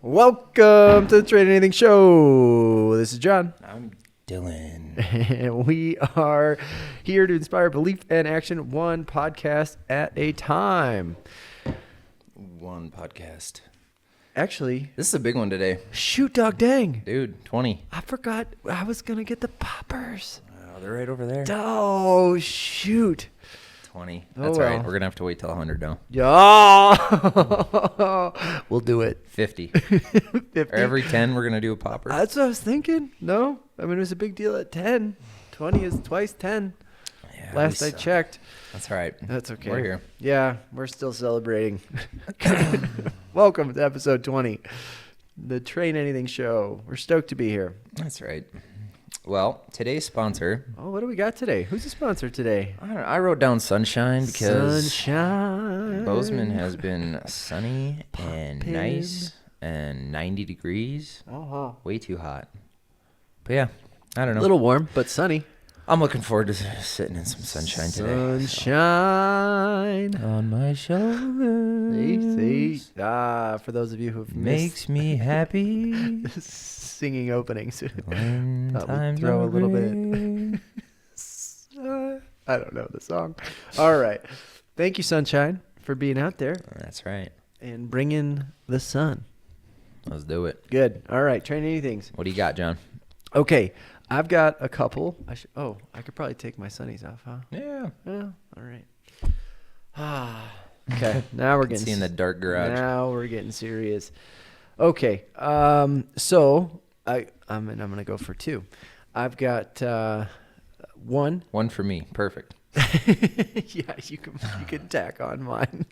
Welcome to the TrainAnything Show. This is John. I'm Dylan. And we are here to inspire belief and action, one podcast at a time. One podcast. Actually, This is a big one today. shoot dog dang. Dude, 20. I forgot I was going to get the poppers. Oh, they're right over there. Oh, shoot. 20. Oh, That's all right. well. We're going to have to wait till 100 now. Oh, we'll do it. 50. 50. For every 10, we're going to do a popper. That's what I was thinking. No, I mean, it was a big deal at 10. 20 is twice 10. Yeah, Last we I suck. checked. That's all right. That's okay. We're here. Yeah, we're still celebrating. Welcome to episode 20, the TrainAnything Show. We're stoked to be here. That's right. Well, today's sponsor, Oh, what do we got today? Who's the sponsor today? I don't know, I wrote down Sunshine because Sunshine. Bozeman has been sunny and Poppin'. nice and 90 degrees. Uh-huh. Way too hot. But yeah, I don't A know. little warm, but sunny. I'm looking forward to sitting in some sunshine today. Sunshine. On my shoulders. See. For those of you who've Makes me happy missed singing openings. when Thought we'd times throw are a little bit. great. I don't know the song. All right. Thank you, Sunshine, for being out there That's right. and bringing the sun. Let's do it. Good. All right. TrainAnythings. What do you got, John? Okay. I've got a couple. I could probably take my sunnies off, huh? Yeah. Yeah. All right. Okay. Now we're getting See in the dark garage. Now we're getting serious. Okay. So I'm gonna go for two. I've got one. One for me. Perfect. Yeah, you can tack on mine.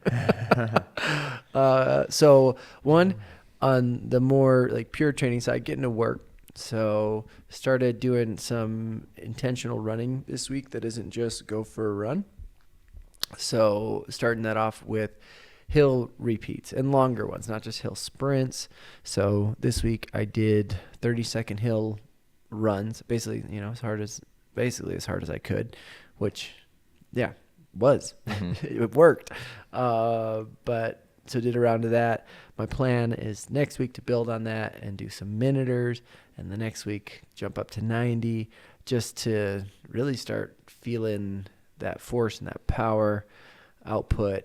So one on the more like pure training side, getting to work. So started doing some intentional running this week that isn't just go for a run. So starting that off with hill repeats and longer ones, not just hill sprints. So this week I did 30-second hill runs, basically, as hard as I could, which, yeah, was. It worked. But so did a round of that. My plan is next week to build on that and do some minuters, and the next week jump up to 90 just to really start feeling that force and that power output,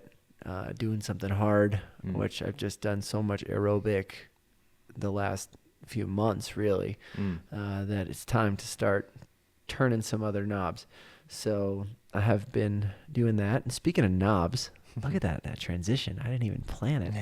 doing something hard, which I've just done so much aerobic the last few months, really, that it's time to start turning some other knobs. So I have been doing that. And speaking of knobs, look at that transition. I didn't even plan it.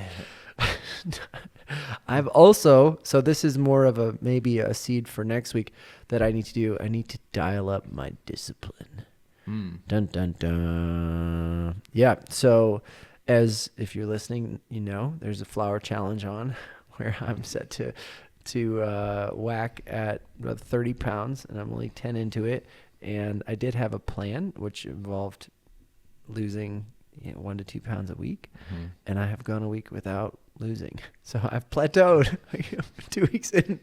I've also, so this is more of maybe a seed for next week that I need to do. I need to dial up my discipline. Dun, dun, dun. Yeah. So if you're listening, there's a flower challenge on where I'm set to whack at about 30 pounds, and I'm only 10 into it. And I did have a plan, which involved losing 1 to 2 pounds a week. And I have gone a week without losing. So I've plateaued 2 weeks in.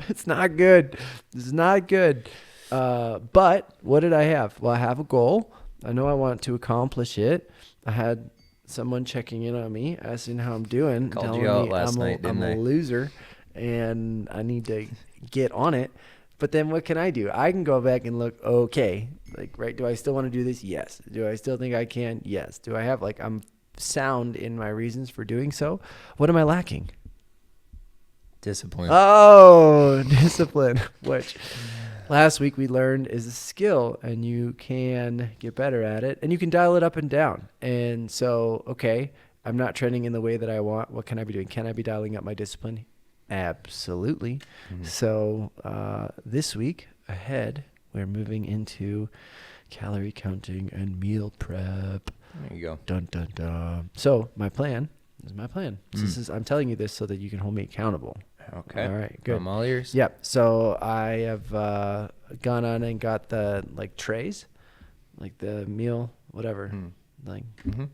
It's not good. This is not good. But what did I have? Well, I have a goal. I know I want to accomplish it. I had someone checking in on me, asking how I'm doing, Called telling you out me last night, didn't I'm a they? loser and I need to get on it. But then what can I do? I can go back and look, okay, right, do I still want to do this? Yes. Do I still think I can? Yes. Do I have, I'm sound in my reasons for doing so? What am I lacking? Discipline. Oh, discipline, which last week we learned is a skill, and you can get better at it, and you can dial it up and down. And so, okay, I'm not trending in the way that I want. What can I be doing? Can I be dialing up my discipline? Absolutely. So this week ahead, we're moving into calorie counting and meal prep. There you go. Dun, dun, dun. So my plan is my plan. I'm telling you this so that you can hold me accountable. Okay. All right, good. I'm all ears. Yep. So I have gone on and got the trays, the meal, whatever,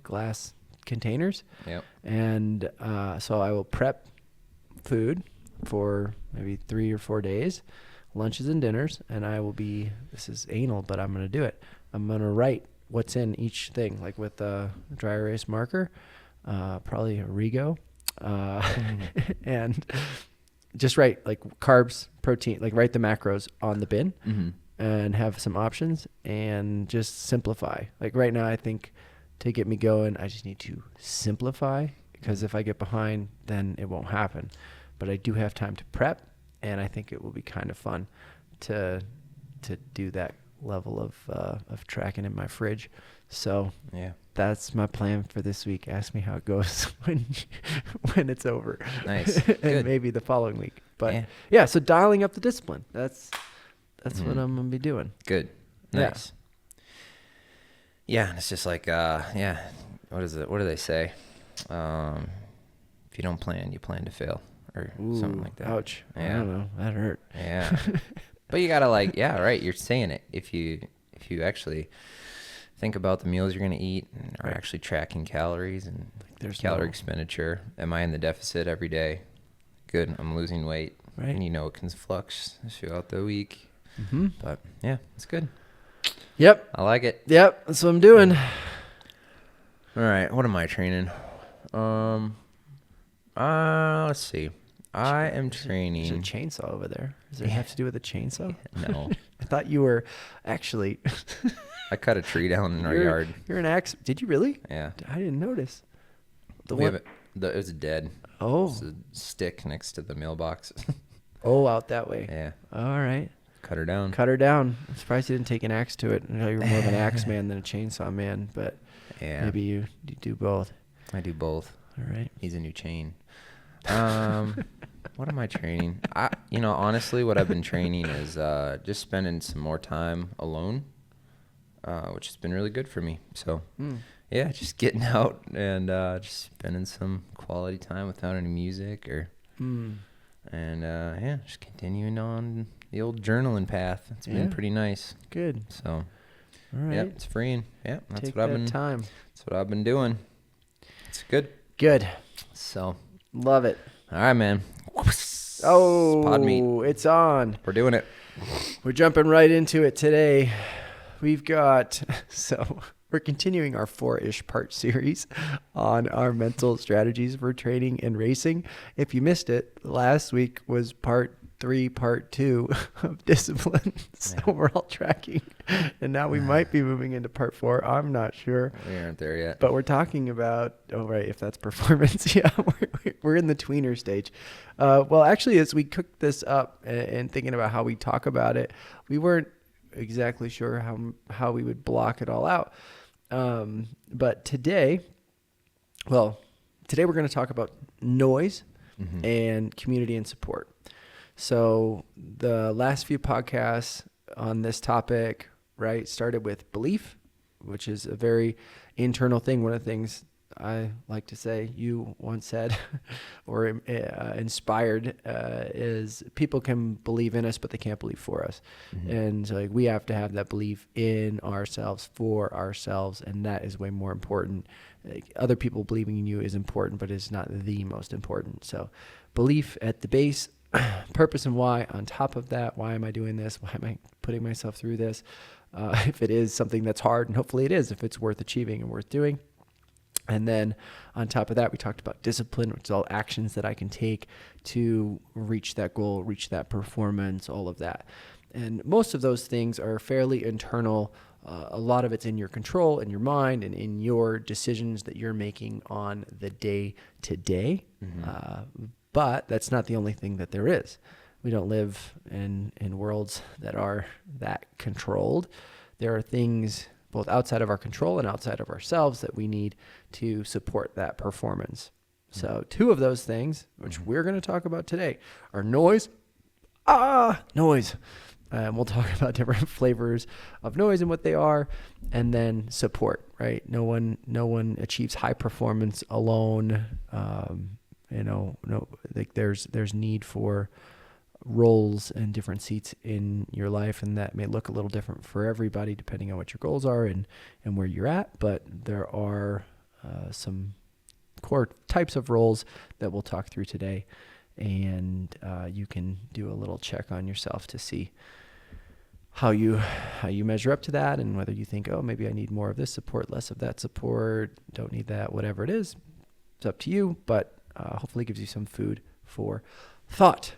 glass containers. Yep. And so I will prep food for maybe 3 or 4 days, lunches and dinners, and this is anal, but I'm going to do it. I'm going to write what's in each thing, with a dry erase marker, probably a Rego, and just write like carbs, protein, like write the macros on the bin and have some options and just simplify. Like right now, I think to get me going, I just need to simplify, because if I get behind, then it won't happen. But I do have time to prep, and I think it will be kind of fun to do that level of tracking in my fridge. So Yeah. that's my plan for this week. Ask me how it goes when it's over. Nice. And Good. maybe the following week. But Yeah. so dialing up the discipline. That's what I'm gonna be doing. Good. Yeah. Nice. Yeah, and it's just like, what is it? What do they say? If you don't plan, you plan to fail, or something like that. Ouch. I Yeah. don't know. That hurt. Yeah. But you gotta right. You're saying it. If you actually think about the meals you're gonna eat and are actually tracking calories and There's calorie expenditure. Am I in the deficit every day? Good. I'm losing weight. Right. And it can flux throughout the week. Mm-hmm. But yeah, it's good. Yep. I like it. Yep. That's what I'm doing. All right. What am I training? Let's see. I am There's a training. chainsaw over there. Does it have to do with a chainsaw? No. I thought you were actually. I cut a tree down in our yard. You're an axe. Did you really? Yeah. I didn't notice. It was dead. Oh. It's a stick next to the mailbox. Oh, out that way. Yeah. All right. Cut her down. Cut her down. I'm surprised you didn't take an axe to it. I know you're more of an axe man than a chainsaw man, but Yeah. maybe you do both. I do both. All right. He's a new chain. What am I training? Honestly, what I've been training is just spending some more time alone, which has been really good for me. So, yeah, just getting out and just spending some quality time without any music and just continuing on the old journaling path. It's been pretty nice. Good. So, All right. yeah, it's freeing. Yeah, that's Take what I've that been. time. That's what I've been doing. It's good. Good. So, Love it. all right, man. Oh, Pod meet. it's on. We're doing it. We're jumping right into it today. We've got, we're continuing our 4-ish part series on our mental strategies for training and racing. If you missed it, last week was part 3, part 2 of discipline. So we're all tracking. And now we might be moving into part 4. I'm not sure. We aren't there yet. But we're talking about, if that's performance. Yeah, we're in the tweener stage. Well, actually, as we cooked this up and thinking about how we talk about it, we weren't exactly sure how we would block it all out. But today we're going to talk about noise and community and support. So the last few podcasts on this topic, right, started with belief, which is a very internal thing. One of the things I like to say, you once said, or inspired, is people can believe in us, but they can't believe for us. And so, we have to have that belief in ourselves, for ourselves, and that is way more important. Other people believing in you is important, but it's not the most important. So belief at the base, purpose and why on top of that. Why am I doing this? Why am I putting myself through this? If it is something that's hard, and hopefully it is, if it's worth achieving and worth doing. And then on top of that, we talked about discipline, which is all actions that I can take to reach that goal, reach that performance, all of that. And most of those things are fairly internal. A lot of it's in your control, in your mind, and in your decisions that you're making on the day to day. But that's not the only thing that there is. We don't live in worlds that are that controlled. There are things both outside of our control and outside of ourselves that we need to support that performance. So 2 of those things, which we're going to talk about today, are noise. Noise. We'll talk about different flavors of noise and what they are, and then support, right? No one achieves high performance alone. There's need for roles and different seats in your life, and that may look a little different for everybody depending on what your goals are and where you're at. But there are some core types of roles that we'll talk through today, and you can do a little check on yourself to see how you measure up to that, and whether you think, maybe I need more of this support, less of that support, don't need that, whatever it is. It's up to you, but hopefully gives you some food for thought.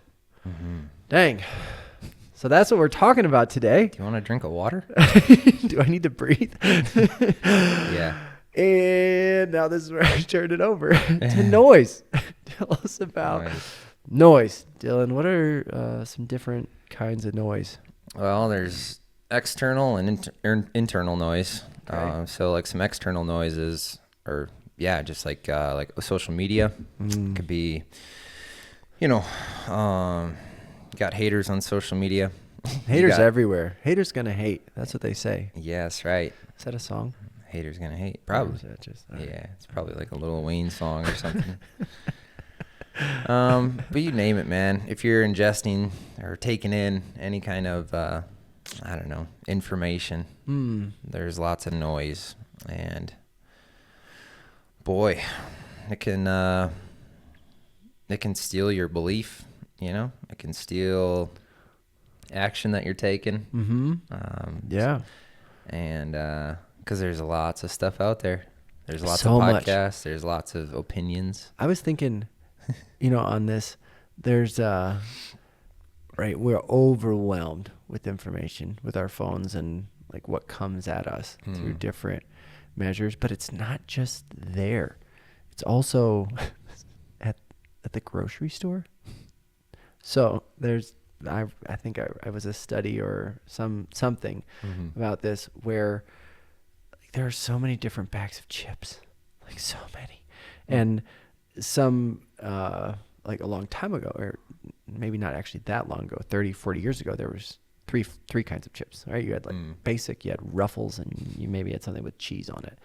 Mm-hmm. Dang. So that's what we're talking about today. Do you want a drink of water? Do I need to breathe? Yeah. And now this is where I turn it over to noise. Tell us about noise. Dylan, what are some different kinds of noise? Well, there's external and internal noise. Okay. So like some external noises, or just like social media. Could be, got haters on social media. Haters everywhere. Haters gonna hate. That's what they say. Yes, right. Is that a song? Haters gonna hate. Probably. Or is that just, Yeah, it's probably like a Lil Wayne song or something. But you name it, man. If you're ingesting or taking in any kind of, information, there's lots of noise, and boy, it can steal your belief. It can steal action that you're taking. Yeah. And because there's lots of stuff out there. There's lots So of much. podcasts. There's lots of opinions. I was thinking, on this, there's right, we're overwhelmed with information with our phones and like what comes at us through different measures, but it's not just there. It's also at the grocery store. So there's I think I was a study or something about this where there are so many different bags of chips, like so many, and some like a long time ago, or maybe not actually that long ago, 30, 40 years ago, there was three kinds of chips, right? You had like basic, you had Ruffles, and you maybe had something with cheese on it,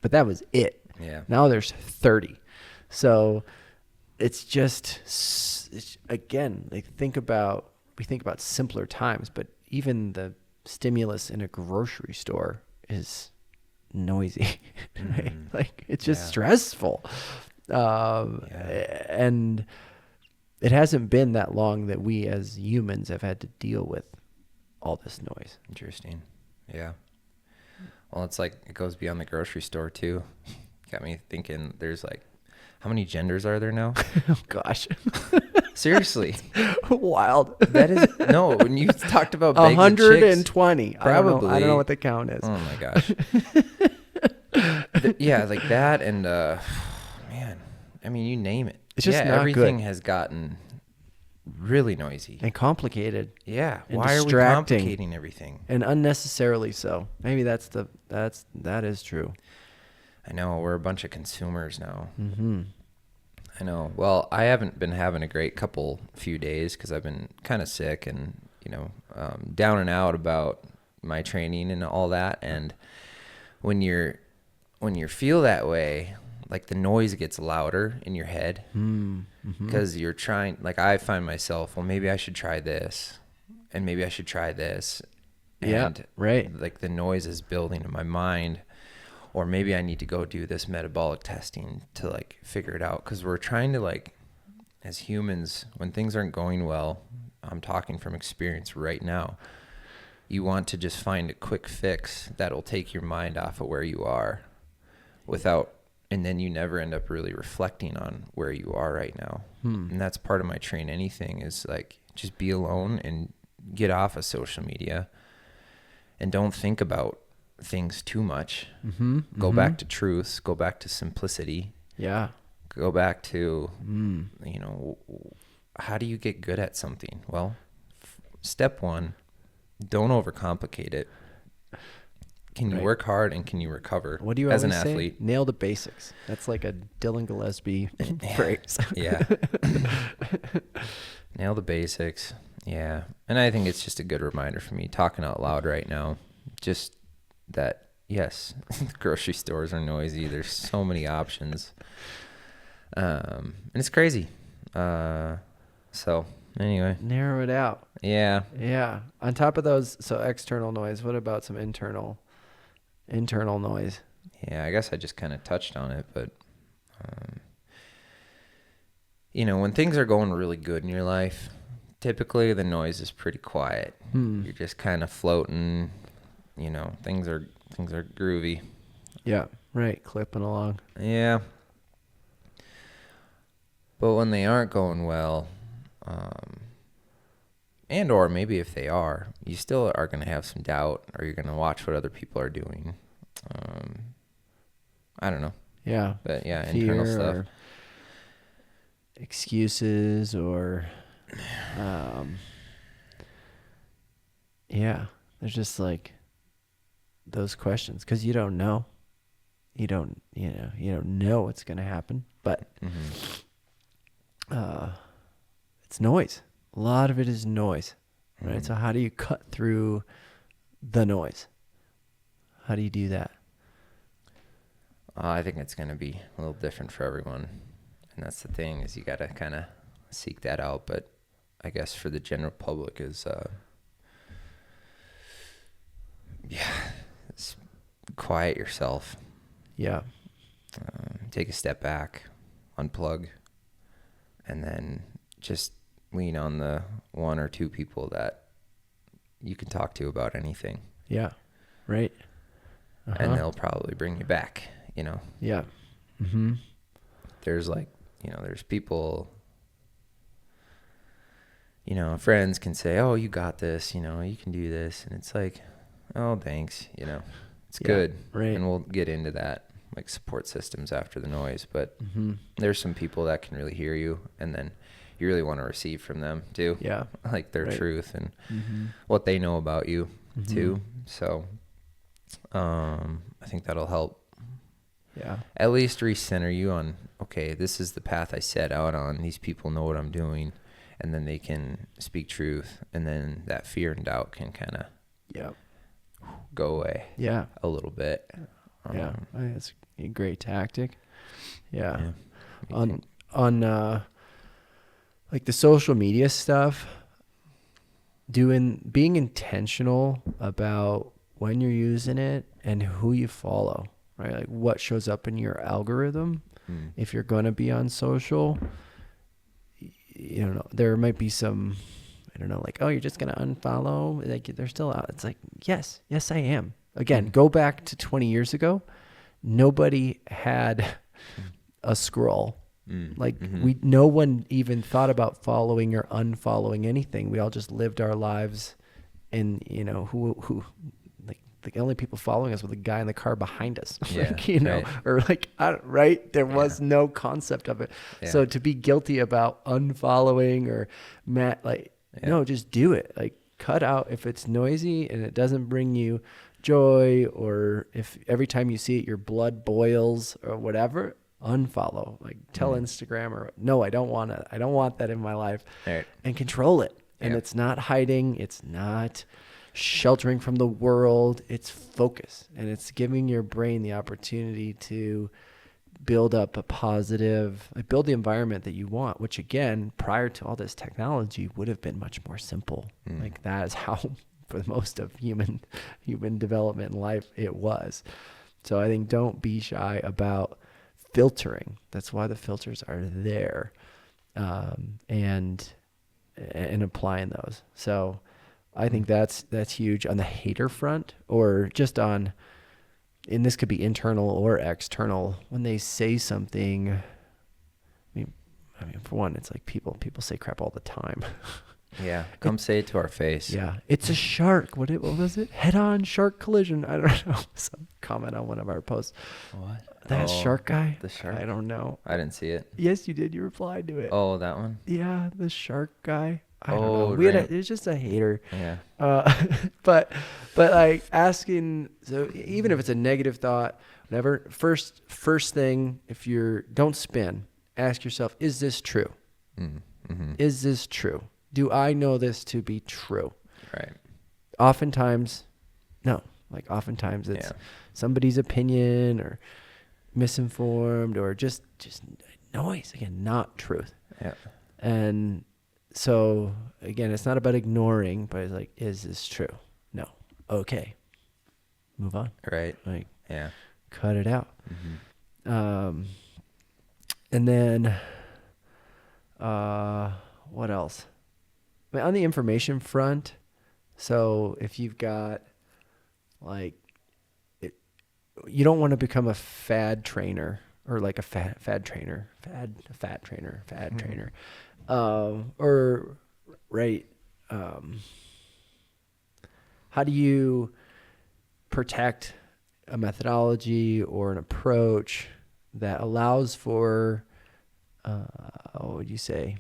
but that was it. Yeah. Now there's 30. So it's just, again, like we think about simpler times, but even the stimulus in a grocery store is noisy, right? Like it's just stressful. And it hasn't been that long that we as humans have had to deal with all this noise. Interesting. Yeah. Well, it's like it goes beyond the grocery store too. Got me thinking, there's like, how many genders are there now? Oh gosh. Seriously. Wild. That is, no, when you talked about bags of 120. chicks, probably. I don't know what the count is. Oh my gosh. Yeah, like that, and man, I mean, you name it. It's just not everything good. has gotten really noisy And complicated. Yeah, and why distracting. are we complicating everything? And unnecessarily so. Maybe that is true. I know, we're a bunch of consumers now. Mm-hmm. I know. Well, I haven't been having a great few days because I've been kind of sick and down and out about my training and all that. And when you feel that way, like the noise gets louder in your head because you're trying. Like I find myself, well, maybe I should try this, and maybe I should try this. Yeah, And right. like the noise is building in my mind. Or maybe I need to go do this metabolic testing to like figure it out. Because we're trying to, like, as humans, when things aren't going well, I'm talking from experience right now, you want to just find a quick fix that'll take your mind off of where you are and then you never end up really reflecting on where you are right now. And that's part of my TrainAnything is like, just be alone and get off of social media and don't think about things too much. Go back to truths, go back to simplicity. Yeah. Go back to, how do you get good at something? Well, step one, don't overcomplicate it. Can you work hard and can you recover? What do you as an always say? athlete? Nail the basics. That's like a Dylan Gillespie phrase. Yeah. Nail the basics. Yeah. And I think it's just a good reminder for me talking out loud right now. Just that, yes, grocery stores are noisy. There's so many options. And it's crazy. So anyway. Narrow it out. Yeah. Yeah. On top of those, so external noise, what about some internal noise? Yeah, I guess I just kind of touched on it, but, when things are going really good in your life, typically the noise is pretty quiet. You're just kind of floating, things are groovy. Yeah, right. Clipping along. Yeah. But when they aren't going well, and or maybe if they are, you still are going to have some doubt, or you're going to watch what other people are doing. I don't know. Yeah. But yeah, Fear internal stuff. or excuses or, yeah, there's just like those questions because you don't know. You don't know what's going to happen, but it's noise. A lot of it is noise, right? So how do you cut through the noise? How do you do that? I think it's going to be a little different for everyone. And that's the thing, is you got to kind of seek that out. But I guess for the general public is, it's quiet yourself. Yeah. Take a step back, unplug, and then just lean on the one or two people that you can talk to about anything. Yeah. Right. And they'll probably bring you back, Yeah. Mm-hmm. There's there's people, friends can say, oh, you got this, you can do this. And it's like, oh, thanks. It's good. Right. And we'll get into that, like support systems after the noise. But there's some people that can really hear you, and then you really want to receive from them too. Yeah. Like their truth and what they know about you too. So I think that'll help. Yeah. At least recenter you on, okay, this is the path I set out on. These people know what I'm doing. And then they can speak truth. And then that fear and doubt can kind of go away a little bit. I think that's a great tactic. Yeah. Yeah. On like the social media stuff, being intentional about when you're using it and who you follow, right? Like what shows up in your algorithm. If you're going to be on social, there might be some, like, oh, you're just going to unfollow. Like they're still out. It's like, yes, I am. Again, go back to 20 years ago. Nobody had a scroll. Like no one even thought about following or unfollowing anything. We all just lived our lives, and who like the only people following us were the guy in the car behind us. Right. Or like right. There was no concept of it. Yeah. So to be guilty about unfollowing or no, just do it. Like cut out if it's noisy and it doesn't bring you joy, or if every time you see it your blood boils or whatever. Unfollow, like tell Instagram or no, I don't want that in my life. Right. And control it. And it's not hiding. It's not sheltering from the world. It's focus, and it's giving your brain the opportunity to build up build the environment that you want, which again, prior to all this technology would have been much more simple. Like that is how for the most of human development in life it was. So I think don't be shy about filtering. That's why the filters are there, and applying those. So I think that's huge on the hater front, or just on, and this could be internal or external. When they say something, I mean, for one, it's like people say crap all the time. Yeah, come say it to our face. Yeah, it's a shark. What was it? Head-on shark collision. I don't know. Some comment on one of our posts. What? That shark guy? The shark? I don't know. I didn't see it. Yes, you did. You replied to it. Oh, that one? Yeah, the shark guy. I don't know. Right. It was just a hater. Yeah. But like asking, so even if it's a negative thought, whatever, first thing, don't spin. Ask yourself, is this true? Is this true? Do I know this to be true? Right. Oftentimes, no. Like oftentimes it's somebody's opinion or misinformed or just noise. Again, not truth. Yeah. And so again, it's not about ignoring, but it's like, is this true? No. Okay. Move on. Right. Like, yeah. Cut it out. And then, what else? I mean, on the information front, so if you've got you don't want to become a fad trainer. or like a fat trainer, or right. How do you protect a methodology or an approach that allows for, what would you say,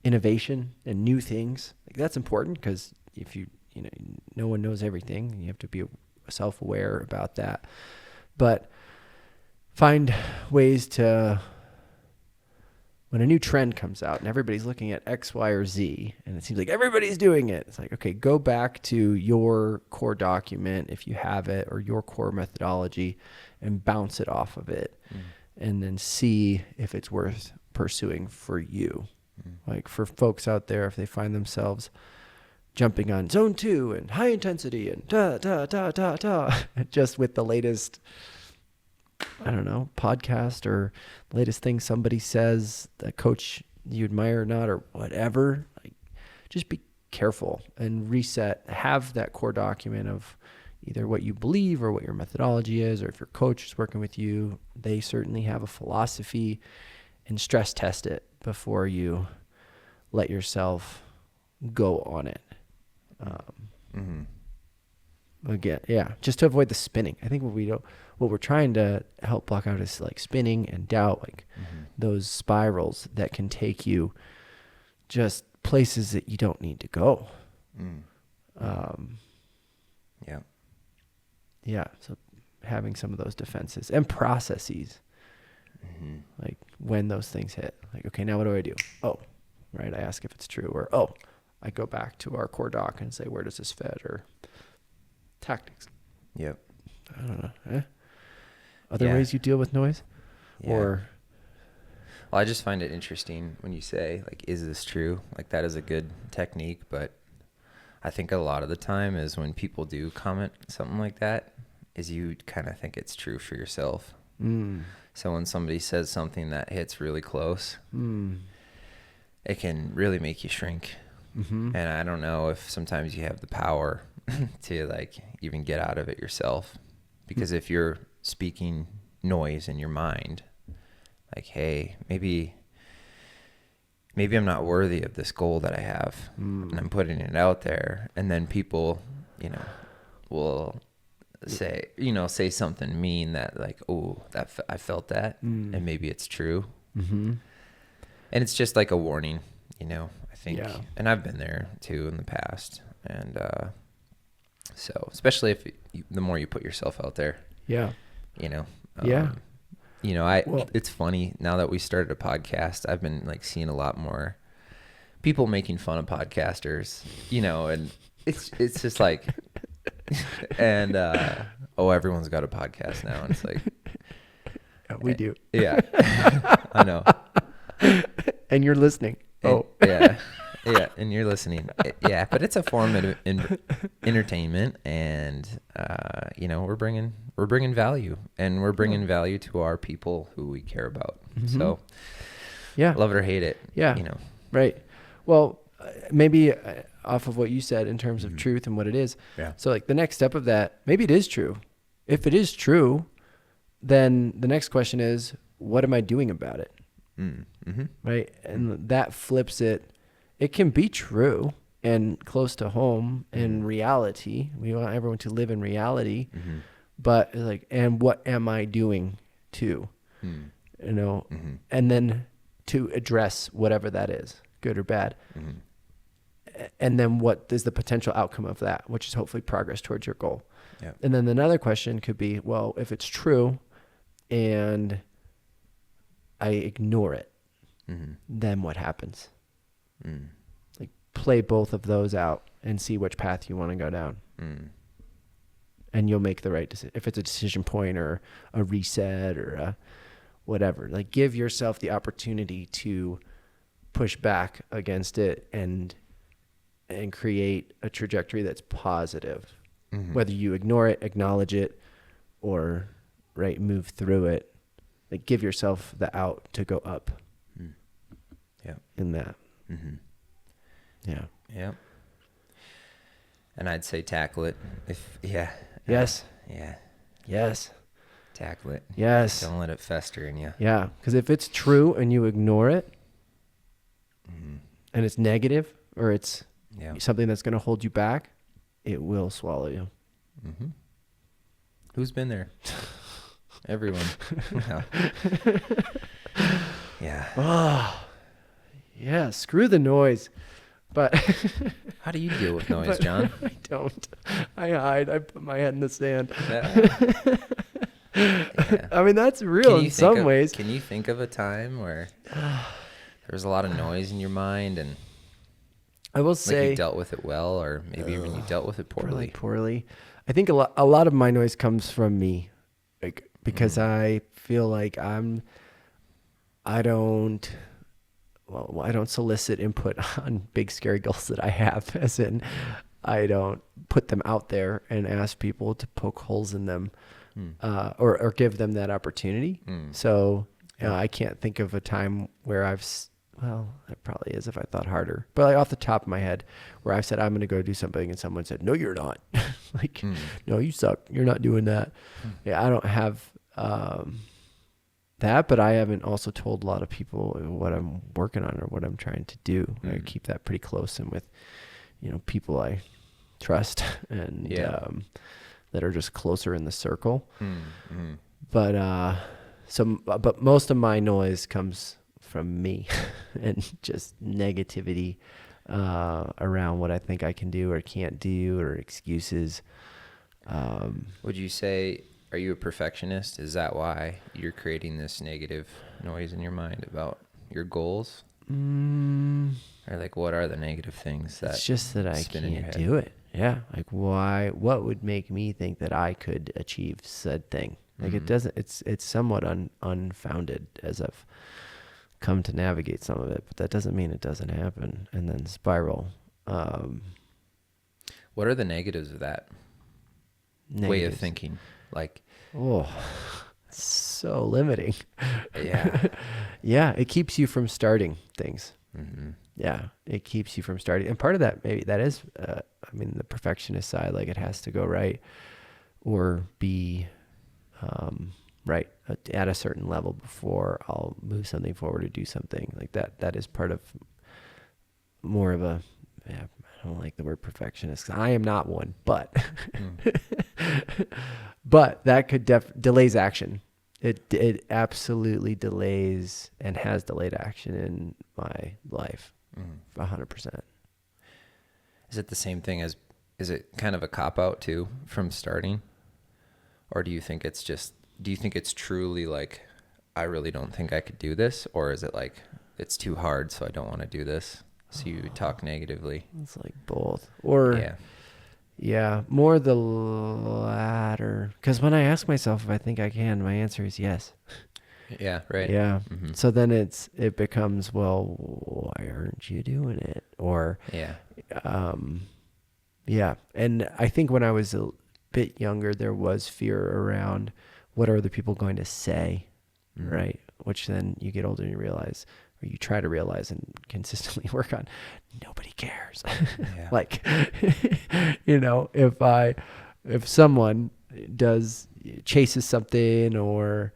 innovation and new things? Like that's important because if no one knows everything, and you have to be self-aware about that. But find ways to, when a new trend comes out and everybody's looking at X, Y, or Z, and it seems like everybody's doing it, it's like, okay, go back to your core document if you have it, or your core methodology, and bounce it off of it, and then see if it's worth pursuing for you. Like for folks out there, if they find themselves jumping on zone 2 and high intensity and just with the latest, I don't know, podcast or latest thing somebody says, the coach you admire or not, or whatever, like just be careful and reset. Have that core document of either what you believe or what your methodology is, or if your coach is working with you, they certainly have a philosophy, and stress test it before you let yourself go on it. Again, yeah, just to avoid the spinning. I think what we're trying to help block out is like spinning and doubt, like those spirals that can take you just places that you don't need to go. Yeah. So having some of those defenses and processes, like when those things hit, like, okay, now what do I do? Oh, right. I ask if it's true, or, oh, I go back to our core doc and say, where does this fit, or tactics. Yep. I don't know. Other ways you deal with noise? Or well, I just find it interesting when you say, like, is this true? Like, that is a good technique, but I think a lot of the time is when people do comment something like that, is you kind of think it's true for yourself. So when somebody says something that hits really close, it can really make you shrink. And I don't know if sometimes you have the power to like even get out of it yourself, because if you're speaking noise in your mind, like, hey, maybe I'm not worthy of this goal that I have, and I'm putting it out there, and then people, will say something mean that, like, oh, I felt that, and maybe it's true, and it's just like a warning, I think, and I've been there too in the past, and so especially if the more you put yourself out there, it's funny now that we started a podcast, I've been like seeing a lot more people making fun of podcasters, and it's just like, and everyone's got a podcast now, and it's like, we do. Yeah. I know. And you're listening. Yeah, and you're listening. But it's a form of entertainment, and we're bringing value, and we're bringing value to our people who we care about. So, love it or hate it. Right. Well, maybe off of what you said in terms of truth and what it is. Yeah. So, like the next step of that, maybe it is true. If it is true, then the next question is, what am I doing about it? Right. And that flips it. It can be true and close to home in reality. We want everyone to live in reality, but like, and what am I doing to, and then to address whatever that is, good or bad. And then what is the potential outcome of that, which is hopefully progress towards your goal. Yeah. And then another question could be, well, if it's true and I ignore it, then what happens? Like play both of those out and see which path you want to go down. And you'll make the right decision. If it's a decision point or a reset or a whatever, like give yourself the opportunity to push back against it and create a trajectory that's positive. Whether you ignore it, acknowledge it, or move through it, like give yourself the out to go up. In that. Yeah. And I'd say tackle it. Yes. Tackle it. Yes. Don't let it fester in you. Yeah. Because if it's true and you ignore it and it's negative or it's something that's going to hold you back, it will swallow you. Mm-hmm. Who's been there? Everyone. Yeah. Oh, yeah. Screw the noise. But how do you deal with noise, John? I don't. I hide. I put my head in the sand. Yeah. I mean, that's real in some ways. Can you think of a time where there was a lot of noise in your mind and I will say you dealt with it well, or maybe even you dealt with it poorly? Poorly. I think a lot of my noise comes from me, like because I feel like I don't solicit input on big scary goals that I have, as in I don't put them out there and ask people to poke holes in them or give them that opportunity. So I can't think of a time where well, it probably is if I thought harder, but like off the top of my head where I've said, I'm going to go do something and someone said, no, you're not. Like, no, you suck. You're not doing that. Yeah. I don't have that, but I haven't also told a lot of people what I'm working on or what I'm trying to do. I keep that pretty close and with, people I trust and that are just closer in the circle. But most of my noise comes from me and just negativity around what I think I can do or can't do or excuses. Would you say, are you a perfectionist? Is that why you're creating this negative noise in your mind about your goals? Or like, what are the negative things that it's just that I spin in your can't head? do it. Yeah. Like what would make me think that I could achieve said thing? Like it doesn't, it's somewhat unfounded as I've come to navigate some of it, but that doesn't mean it doesn't happen and then spiral. What are the negatives of that way of thinking? Like, so limiting. Yeah. Yeah. It keeps you from starting things. Yeah. It keeps you from starting. And part of that, maybe that is, the perfectionist side, like it has to go right or be, right at a certain level before I'll move something forward or do something like that. That is part of more of a, I don't like the word perfectionist 'cause I am not one, but, but that could delays action. It absolutely delays and has delayed action in my life 100%. Is it the same thing as, is it kind of a cop out too from starting? Or do you think it's truly like, I really don't think I could do this? Or is it like, it's too hard, so I don't want to do this? So you talk negatively. It's like both. Or, yeah, more the latter. Because when I ask myself if I think I can, my answer is yes. Yeah, right. Yeah. So then it becomes, well, why aren't you doing it? Or, yeah. And I think when I was a bit younger, there was fear around what are other people going to say, right? Which then you get older and you realize, or you try to realize and consistently work on, nobody cares. Yeah. Like, if someone chases something or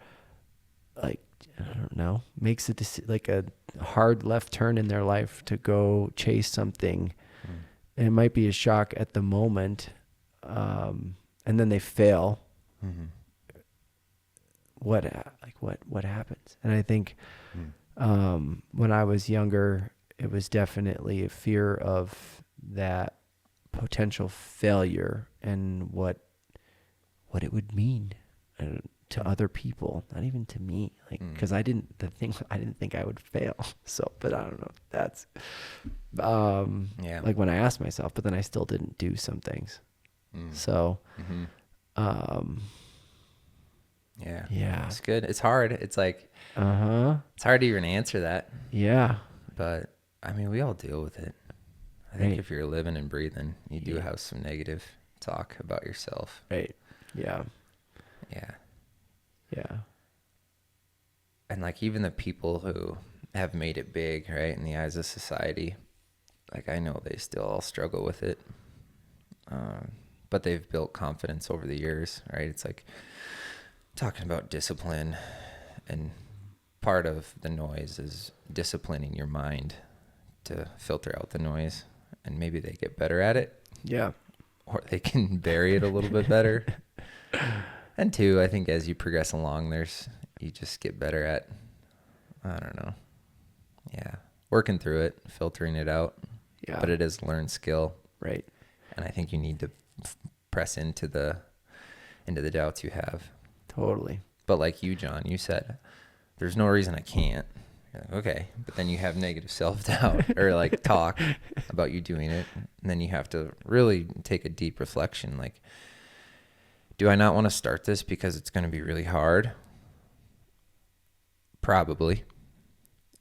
like, I don't know, makes like a hard left turn in their life to go chase something, and it might be a shock at the moment, and then they fail. What happens? And I think when I was younger, it was definitely a fear of that potential failure and what it would mean to other people, not even to me, like, because I didn't think I would fail. So, but I don't know. That's like when I asked myself, but then I still didn't do some things. So, yeah, it's good. It's hard. It's like, it's hard to even answer that. Yeah. But I mean, we all deal with it. I think if you're living and breathing, you do have some negative talk about yourself. Right. Yeah. Yeah. Yeah. And like even the people who have made it big, right, in the eyes of society, like I know they still all struggle with it. But they've built confidence over the years, right? It's like talking about discipline, and part of the noise is disciplining your mind to filter out the noise, and maybe they get better at it. Yeah. Or they can bury it a little bit better. And two, I think as you progress along, you just get better at, I don't know. Yeah. Working through it, filtering it out. Yeah. But it is learned skill. Right. And I think you need to press into the doubts you have. Totally. But like you, John, you said, there's no reason I can't. You're like, okay. But then you have negative self-doubt or like talk about you doing it. And then you have to really take a deep reflection. Like, do I not want to start this because it's going to be really hard? Probably.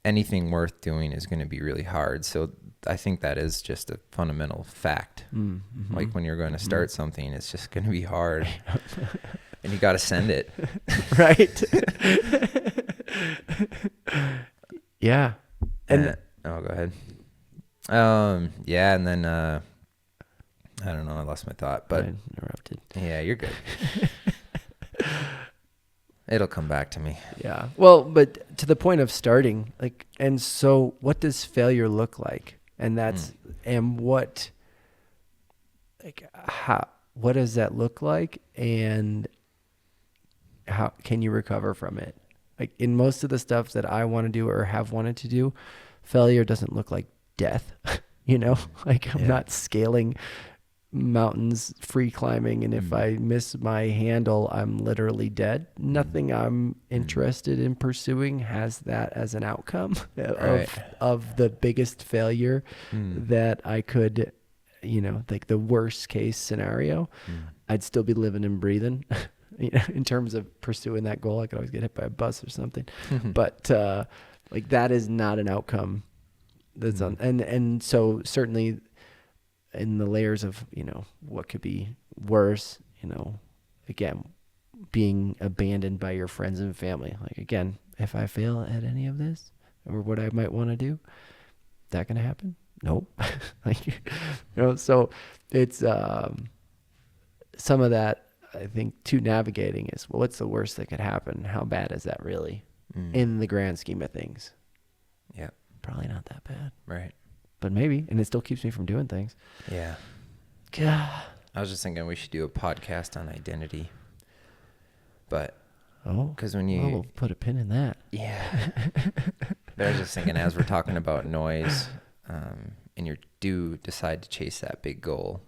Anything worth doing is going to be really hard. So I think that is just a fundamental fact. Mm-hmm. Like when you're going to start something, it's just going to be hard. And you got to send it. Right. Yeah. And go ahead. Yeah. And then, I don't know. I lost my thought, but I interrupted. yeah, you're good. It'll come back to me. Yeah. Well, but to the point of starting, like, and so what does failure look like? And that's, and what does that look like? And how can you recover from it? Like in most of the stuff that I want to do or have wanted to do, failure doesn't look like death, like I'm not scaling mountains, free climbing, and if I miss my handle, I'm literally dead. Nothing I'm interested in pursuing has that as an outcome of the biggest failure that I could, like the worst case scenario. I'd still be living and breathing. In terms of pursuing that goal, I could always get hit by a bus or something, but like that is not an outcome that's on. And so certainly in the layers of, what could be worse, again, being abandoned by your friends and family. Like, again, if I fail at any of this or what I might want to do, that going to happen? Nope. So it's, some of that, I think, to navigating is, well, what's the worst that could happen? How bad is that really in the grand scheme of things? Yeah. Probably not that bad. Right. But maybe, and it still keeps me from doing things. Yeah. God. I was just thinking we should do a podcast on identity. But, Oh, because when you, we'll put a pin in that. Yeah. But I was just thinking, as we're talking about noise, and you do decide to chase that big goal,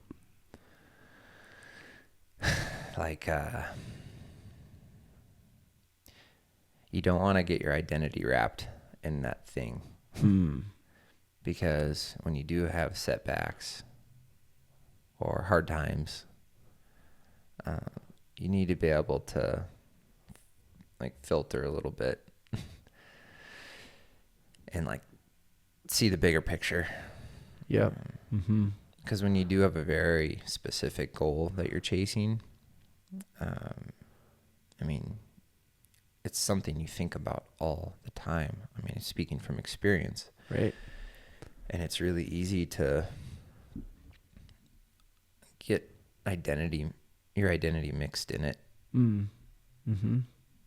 like, you don't want to get your identity wrapped in that thing. Because when you do have setbacks or hard times, you need to be able to like filter a little bit and like see the bigger picture. Yeah. Because when you do have a very specific goal that you're chasing, I mean, it's something you think about all the time. I mean, speaking from experience. Right. And it's really easy to get your identity mixed in it.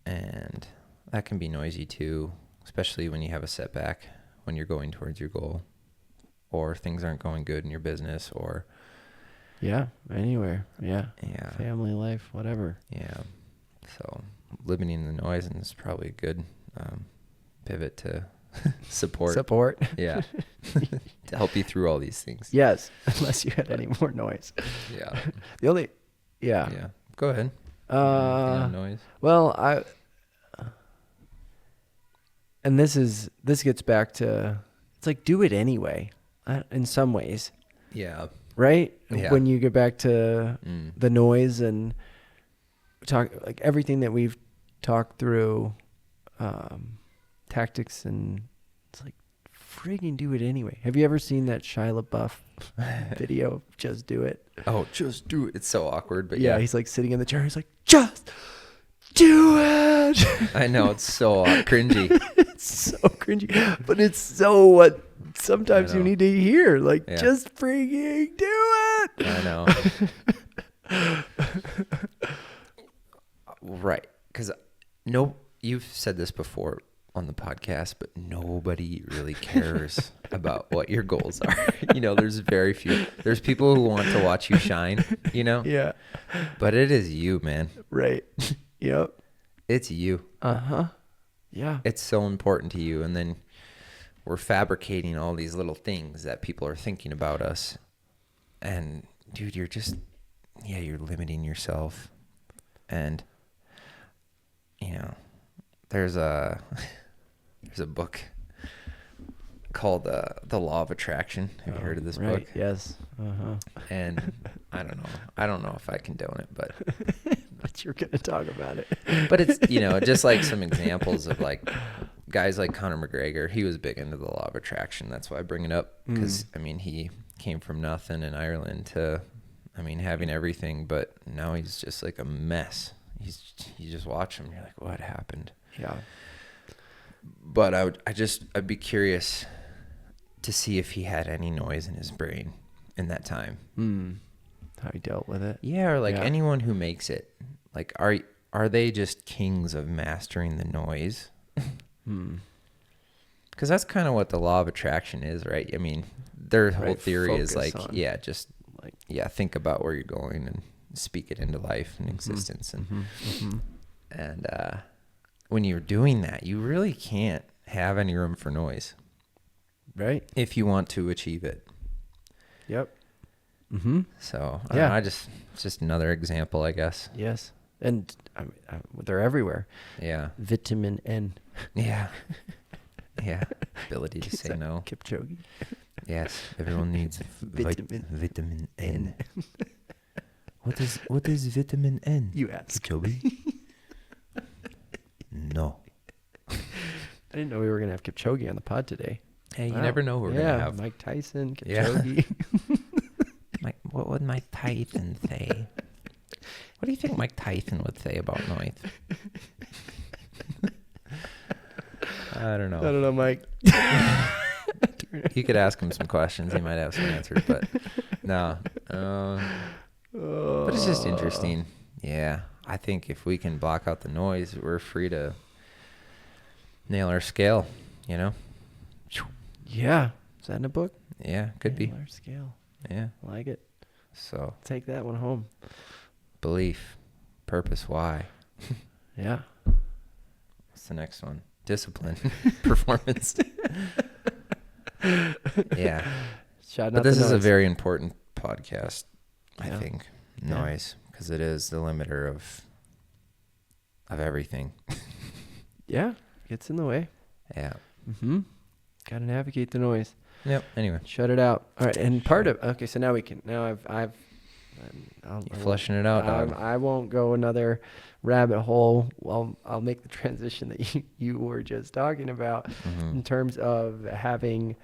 And that can be noisy too, especially when you have a setback, when you're going towards your goal, or things aren't going good in your business, or anywhere. Yeah. Family life, whatever. Yeah. So living in the noise is probably a good pivot to support. Yeah. To help you through all these things. Yes. Unless you had any more noise. Yeah. The only, Yeah. Go ahead. Noise. Well, and this gets back to, it's like, do it anyway, in some ways. Yeah. Right? Yeah. When you get back to the noise and talk, like everything that we've talked through, tactics, and it's like, friggin' do it anyway. Have you ever seen that Shia LaBeouf video, Just Do It? Oh, just do it. It's so awkward, but yeah. He's like sitting in the chair. He's like, just do it. I know, it's so cringy. It's so cringy, but it's so what sometimes you need to hear. Like, just freaking do it. I know. Right. because you've said this before on the podcast, but nobody really cares about what your goals are. There's very few. There's people who want to watch you shine, Yeah. but it is you, man. Right. Yep. It's you. Uh-huh. Yeah. It's so important to you. And then we're fabricating all these little things that people are thinking about us. And dude, you're limiting yourself. And, there's a book called The Law of Attraction. Have you heard of this book? Yes. Uh-huh. And I don't know if I condone it, but But you're going to talk about it. but it's, just like some examples of like guys like Conor McGregor. He was big into the law of attraction. That's why I bring it up because he came from nothing in Ireland to, having everything, but now he's just like a mess. You just watch him. You're like, what happened? Yeah. But I'd be curious to see if he had any noise in his brain in that time. How he dealt with it. Yeah, or like anyone who makes it, like are they just kings of mastering the noise? Because that's kind of what the law of attraction is, right? Their whole theory is like, think about where you're going and speak it into life and existence. And when you're doing that, you really can't have any room for noise, right? If you want to achieve it. Yep. So it's just another example, I guess. Yes. And they're everywhere. Yeah. Vitamin N. Yeah. Yeah. Ability to say no. Kipchoge. Yes. Everyone needs vitamin N. What is vitamin N? You ask. Kipchoge? No. I didn't know we were going to have Kipchoge on the pod today. Hey, you never know who we're going to have. Mike Tyson, Kipchoge. What would Mike Tyson say? What do you think Mike Tyson would say about noise? I don't know. Mike. You could ask him some questions. He might have some answers, but no. But it's just interesting. Yeah. I think if we can block out the noise, we're free to nail our scale, Yeah. Is that in a book? Yeah, could be. Nail our scale. Yeah. I like it. So take that one home. Belief, purpose, why. Yeah. What's the next one? Discipline, performance. Yeah. But this is a very important podcast, I think. Noise, because it is the limiter of everything. Yeah, gets in the way. Yeah. Got to navigate the noise. Yep. Anyway, shut it out. All right, and part of so now we can. Now you're flushing it out, dog. I won't go another rabbit hole. Well, I'll make the transition that you were just talking about in terms of having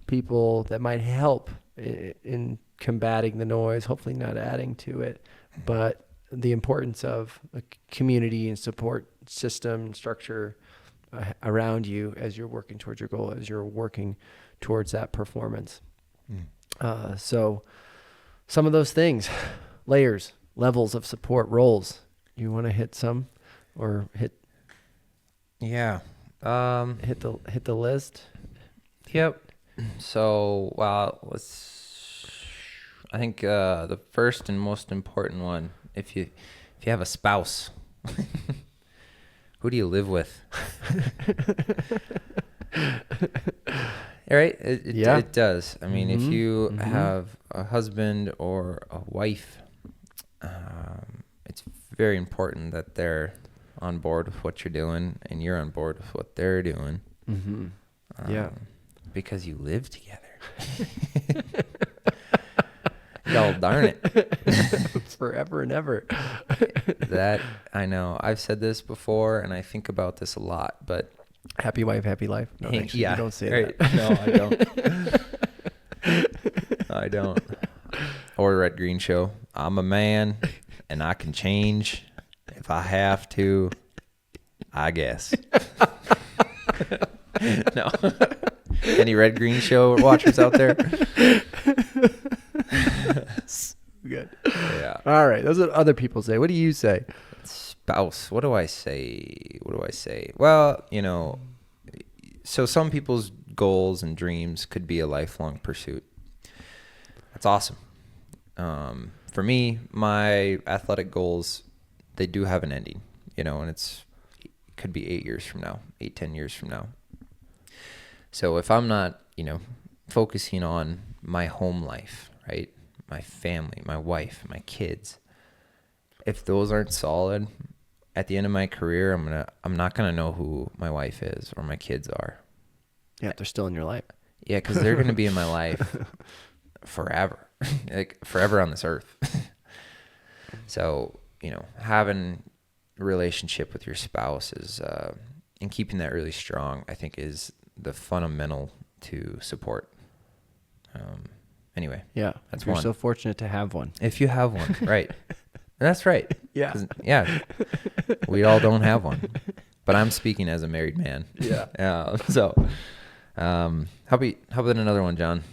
people that might help in combating the noise, hopefully not adding to it, but the importance of a community and support system structure around you as you're working towards your goal, as you're working towards that performance. So some of those things, layers, levels of support, roles, you want to hit some or hit? Yeah. Hit the list. Yep. So, I think the first and most important one, if you have a spouse, who do you live with? Right? It does. I mean, if you have a husband or a wife, it's very important that they're on board with what you're doing and you're on board with what they're doing. Because you live together. Y'all darn it. Forever and ever. That, I know. I've said this before and I think about this a lot, but happy wife, happy life. No, actually, you don't say that. No, I don't. I don't. Or Red Green Show. I'm a man and I can change if I have to, I guess. No. Any Red Green Show watchers out there? Good. Yeah. All right. Those are what other people say. What do you say? spouse, what do I say? Well, so some people's goals and dreams could be a lifelong pursuit. That's awesome. For me, my athletic goals, they do have an ending, and it could be 8 years from now, 10 years from now. So if I'm not, focusing on my home life, right? My family, my wife, my kids, if those aren't solid, at the end of my career, I'm not gonna know who my wife is or my kids are. Yeah, they're still in your life. Yeah, because they're gonna be in my life forever, like forever on this earth. So having a relationship with your spouse is, and keeping that really strong, I think, is the fundamental to support. Anyway, Yeah, that's you're one. so fortunate to have one. If you have one, right? That's right. Yeah. Yeah. We all don't have one, but I'm speaking as a married man. Yeah. So, how about another one, John?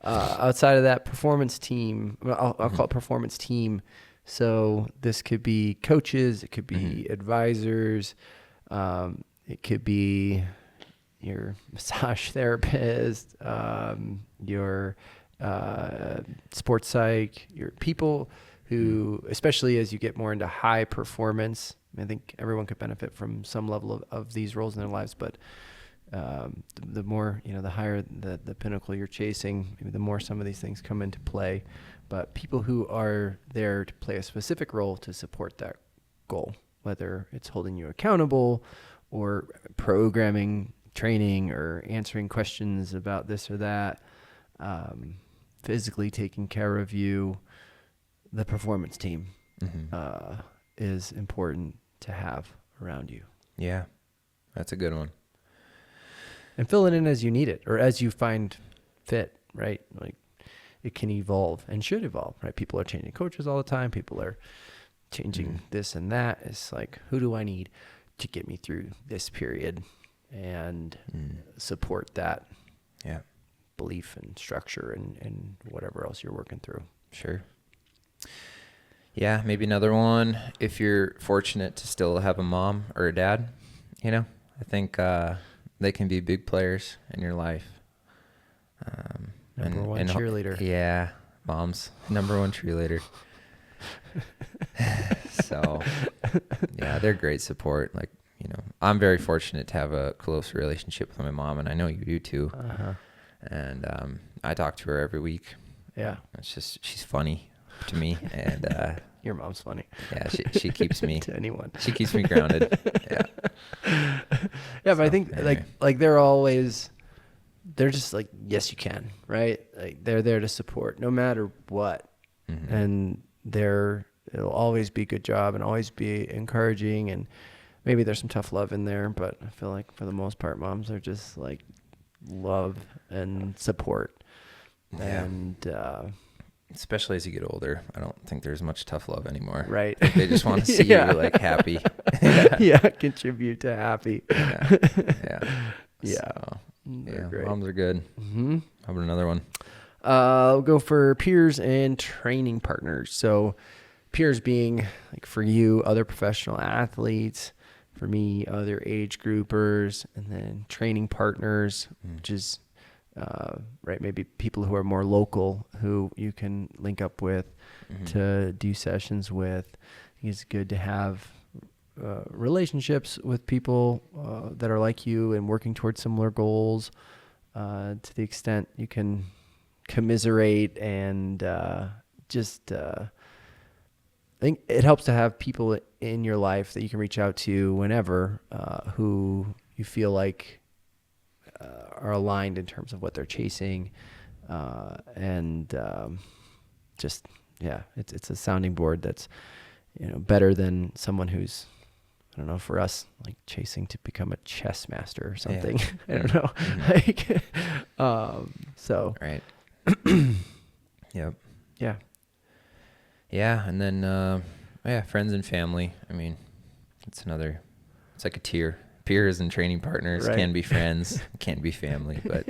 Outside of that performance team, I'll call it performance team. So this could be coaches, it could be advisors, it could be your massage therapist, your sports psych, your people who, especially as you get more into high performance, I think everyone could benefit from some level of these roles in their lives, but the more, the higher the pinnacle you're chasing, maybe the more some of these things come into play. But people who are there to play a specific role to support that goal, whether it's holding you accountable or programming, training, or answering questions about this or that, physically taking care of you, the performance team is important to have around you. Yeah, that's a good one. And fill it in as you need it or as you find fit, right? Like it can evolve and should evolve, right? People are changing coaches all the time. People are changing this and that. It's like, who do I need to get me through this period and support that belief and structure and whatever else you're working through. Sure. Yeah, maybe another one. If you're fortunate to still have a mom or a dad, I think they can be big players in your life. Number one cheerleader. Yeah, mom's number one cheerleader. So, yeah, they're great support. Like, I'm very fortunate to have a close relationship with my mom, and I know you do too. And I talk to her every week. Yeah. It's just, she's funny to me, and your mom's funny. Yeah, she keeps me to anyone. She keeps me grounded. Yeah. Yeah, but I think anyway. like they're just like, yes, you can, right? Like they're there to support no matter what. And it'll always be a good job and always be encouraging, and maybe there's some tough love in there, but I feel like for the most part, moms are just like love and support. Yeah. And especially as you get older, I don't think there's much tough love anymore. Right. Like they just want to see you like happy. Yeah, contribute to happy. Yeah. Yeah. So, yeah, great. Moms are good. How about another one? I'll go for peers and training partners. So peers being like for you, other professional athletes, for me, other age groupers, and then training partners, which is right, maybe people who are more local who you can link up with to do sessions with. I think it's good to have relationships with people that are like you and working towards similar goals to the extent you can commiserate and I think it helps to have people in your life that you can reach out to whenever who you feel like are aligned in terms of what they're chasing, it's a sounding board that's better than someone who's, I don't know, for us, like chasing to become a chess master or something. Yeah. I don't know. Like, so. Right. Yep. Yeah. Yeah. And then, friends and family. I mean, it's like a tier. Peers and training partners can be friends, can't be family, but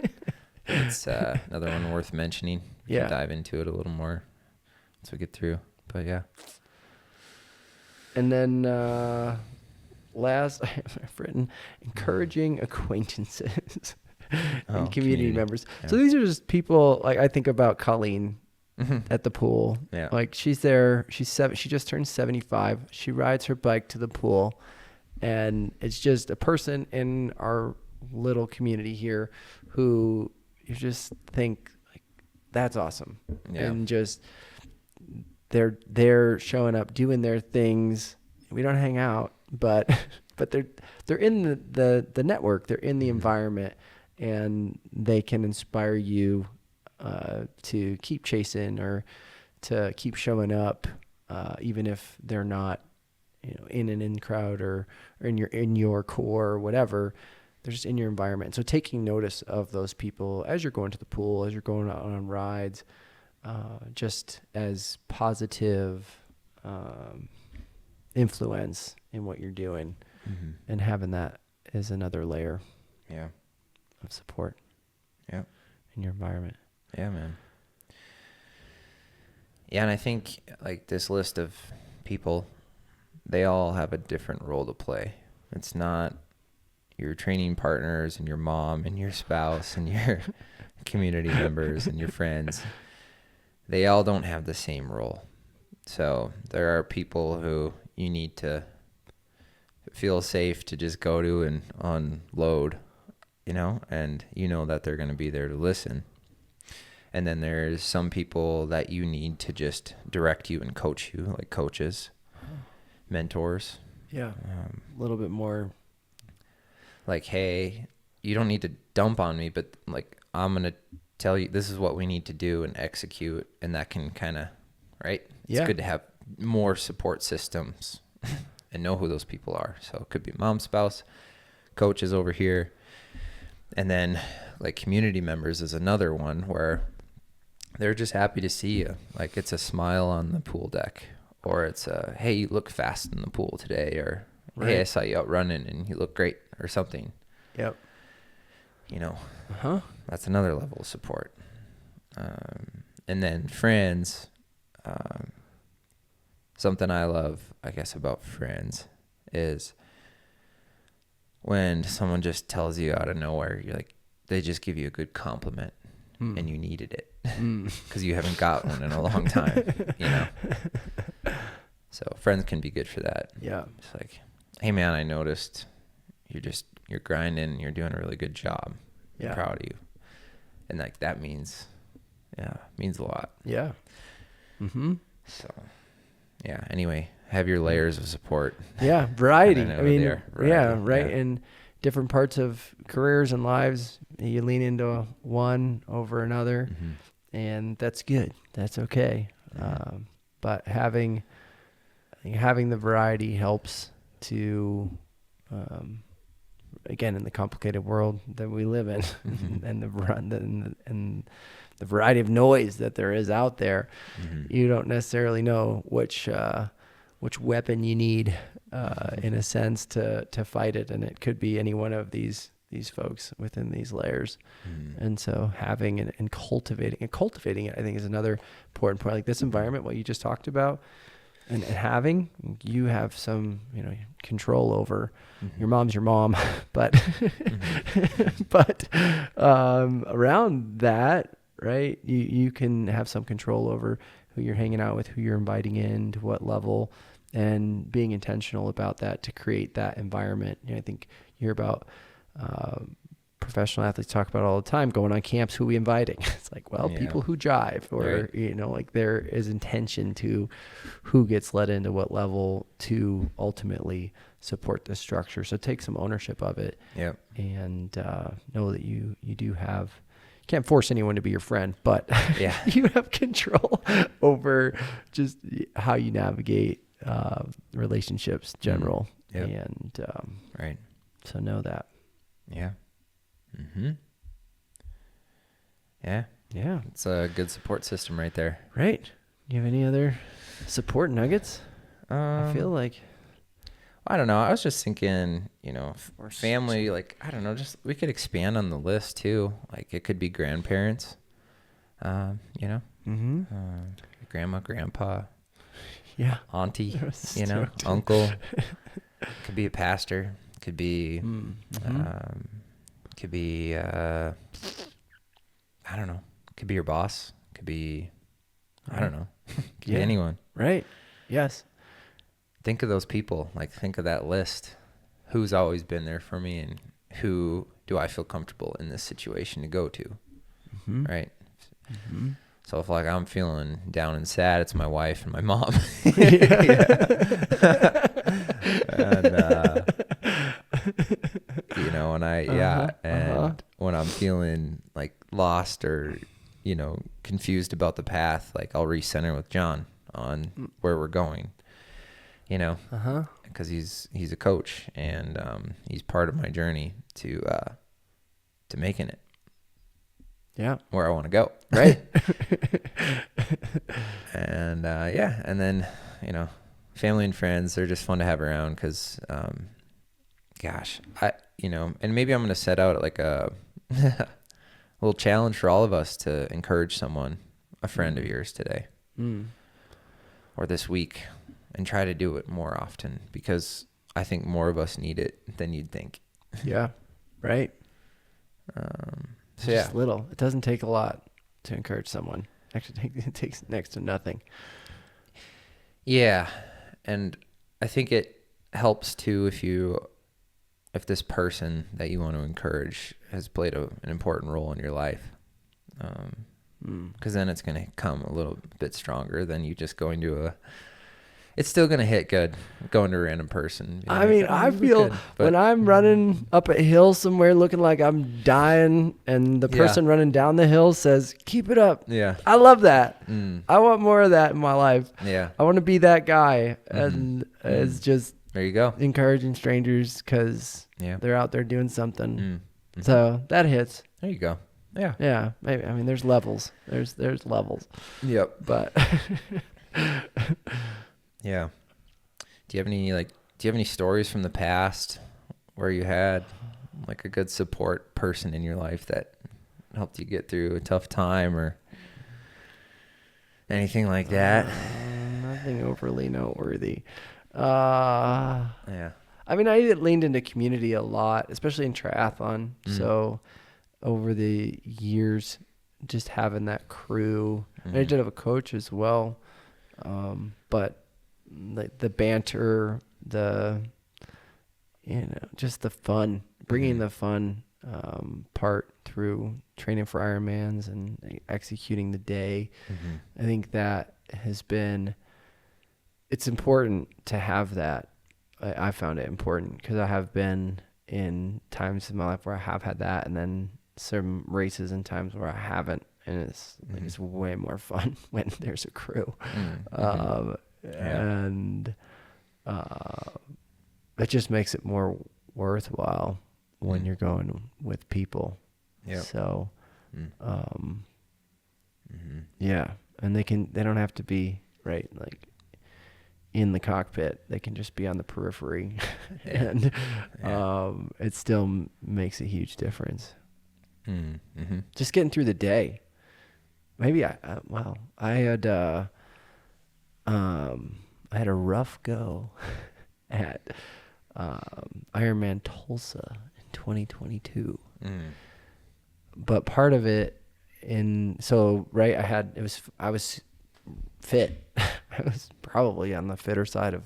it's another one worth mentioning. We can dive into it a little more as we get through. But yeah. And then last, I've written encouraging acquaintances and community members. Yeah. So these are just people, like I think about Colleen at the pool. Yeah. Like she's there, she just turned 75. She rides her bike to the pool, and it's just a person in our little community here who you just think like that's awesome. Yeah. And just they're showing up, doing their things. We don't hang out, but they're in the network, they're in the environment, and they can inspire you to keep chasing or to keep showing up, even if they're not, in an in crowd or in your core or whatever. They're just in your environment. So taking notice of those people as you're going to the pool, as you're going out on rides, just as positive influence in what you're doing, and having that is another layer of support in your environment. Yeah, man. Yeah, and I think like this list of people, they all have a different role to play. It's not your training partners and your mom and your spouse and your community members and your friends. They all don't have the same role. So there are people who you need to feel safe to just go to and unload, and that they're going to be there to listen. And then there's some people that you need to just direct you and coach you, like coaches, mentors. Yeah. A little bit more. Like, hey, you don't need to dump on me, but like, I'm going to tell you, this is what we need to do and execute. And that can kind of, right? It's good to have more support systems and know who those people are. So it could be mom, spouse, coaches over here. And then like community members is another one where they're just happy to see you. Like it's a smile on the pool deck, or it's a, hey, you look fast in the pool today, or hey, I saw you out running and you look great, or something. Yep. That's another level of support. And then friends, something I love, I guess, about friends is when someone just tells you out of nowhere, you're like, they just give you a good compliment and you needed it because you haven't got one in a long time, So friends can be good for that. Yeah. It's like, hey man, I noticed you're grinding and you're doing a really good job. Yeah. I'm proud of you. And like that means a lot. Yeah. Mm-hmm. So yeah, anyway, have your layers of support. Yeah. Variety. I mean, Variety. yeah. Right. Yeah. In different parts of careers and lives, you lean into one over another, and that's good. That's okay. But having the variety helps to, again, in the complicated world that we live in, and the variety of noise that there is out there, you don't necessarily know which weapon you need, in a sense, to fight it, and it could be any one of these folks within these layers. And so having and cultivating it, I think, is another important point. Like this environment, what you just talked about, and having, you have some, control over. Your mom's your mom, but but around that, right, you can have some control over who you're hanging out with, who you're inviting in, to what level, and being intentional about that to create that environment. I think you hear about professional athletes talk about all the time, going on camps, who we inviting. It's like, well, people who jive, or, like there is intention to who gets let into what level to ultimately support the structure. So take some ownership of it. Yep. And know that you do have, you can't force anyone to be your friend, but you have control over just how you navigate relationships general. And right. So know that. Yeah. Yeah. Yeah. It's a good support system right there. Right. Do you have any other support nuggets? I feel like, I don't know. I was just thinking, family, like, I don't know, just, we could expand on the list too. Like it could be grandparents, grandma, grandpa, Yeah. auntie, They're you know, stoked. uncle. Could be a pastor. Could be, Mm-hmm. could be, I don't know. Could be your boss. Could be, I don't know. Could be Yeah. anyone. Right. Yes. Think of those people. Like, think of that list. Who's always been there for me, and who do I feel comfortable in this situation to go to? Mm-hmm. Right. Mm-hmm. So if like I'm feeling down and sad, it's my wife and my mom. And you know, and when I'm feeling like lost or, you know, confused about the path, like I'll recenter with John on where we're going, you know, because he's a coach, and he's part of my journey to making it Yeah. where I want to go. Right. And and then, you know, family and friends, they're just fun to have around because, gosh, you know, and maybe I'm going to set out like a little challenge for all of us to encourage someone, a friend of yours today or this week, and try to do it more often, because I think more of us need it than you'd think. Yeah. Right. So yeah, Just little. It doesn't take a lot to encourage someone. Actually, it takes next to nothing. yeah. And I think it helps too if this person that you want to encourage has played an important role in your life, because then it's going to come a little bit stronger than you just going to it's still going to hit good going to a random person. You know, I mean, I feel when I'm running up a hill somewhere looking like I'm dying, and the person running down the hill says, "Keep it up." Yeah. I love that. I want more of that in my life. Yeah. I want to be that guy. And it's just there you go. encouraging strangers because they're out there doing something. So that hits. There you go. Yeah. Yeah. Maybe. I mean, there's levels. There's levels. Yep. But yeah. Do you have any stories from the past where you had like a good support person in your life that helped you get through a tough time or anything like that? Nothing overly noteworthy. Yeah. I mean, I leaned into community a lot, especially in triathlon. So over the years, just having that crew, and I did have a coach as well. But like the banter, just the fun, bringing the fun part through training for Ironmans and executing the day. I think that it's important to have that. I found it important because I have been in times in my life where I have had that, and then some races and times where I haven't. And it's way more fun when there's a crew. And it just makes it more worthwhile when you're going with people. So, yeah. And they don't have to be right, like in the cockpit. They can just be on the periphery and it still makes a huge difference. Just getting through the day. Maybe I had a rough go at Ironman Tulsa in 2022. But part of it I was fit. I was probably on the fitter side of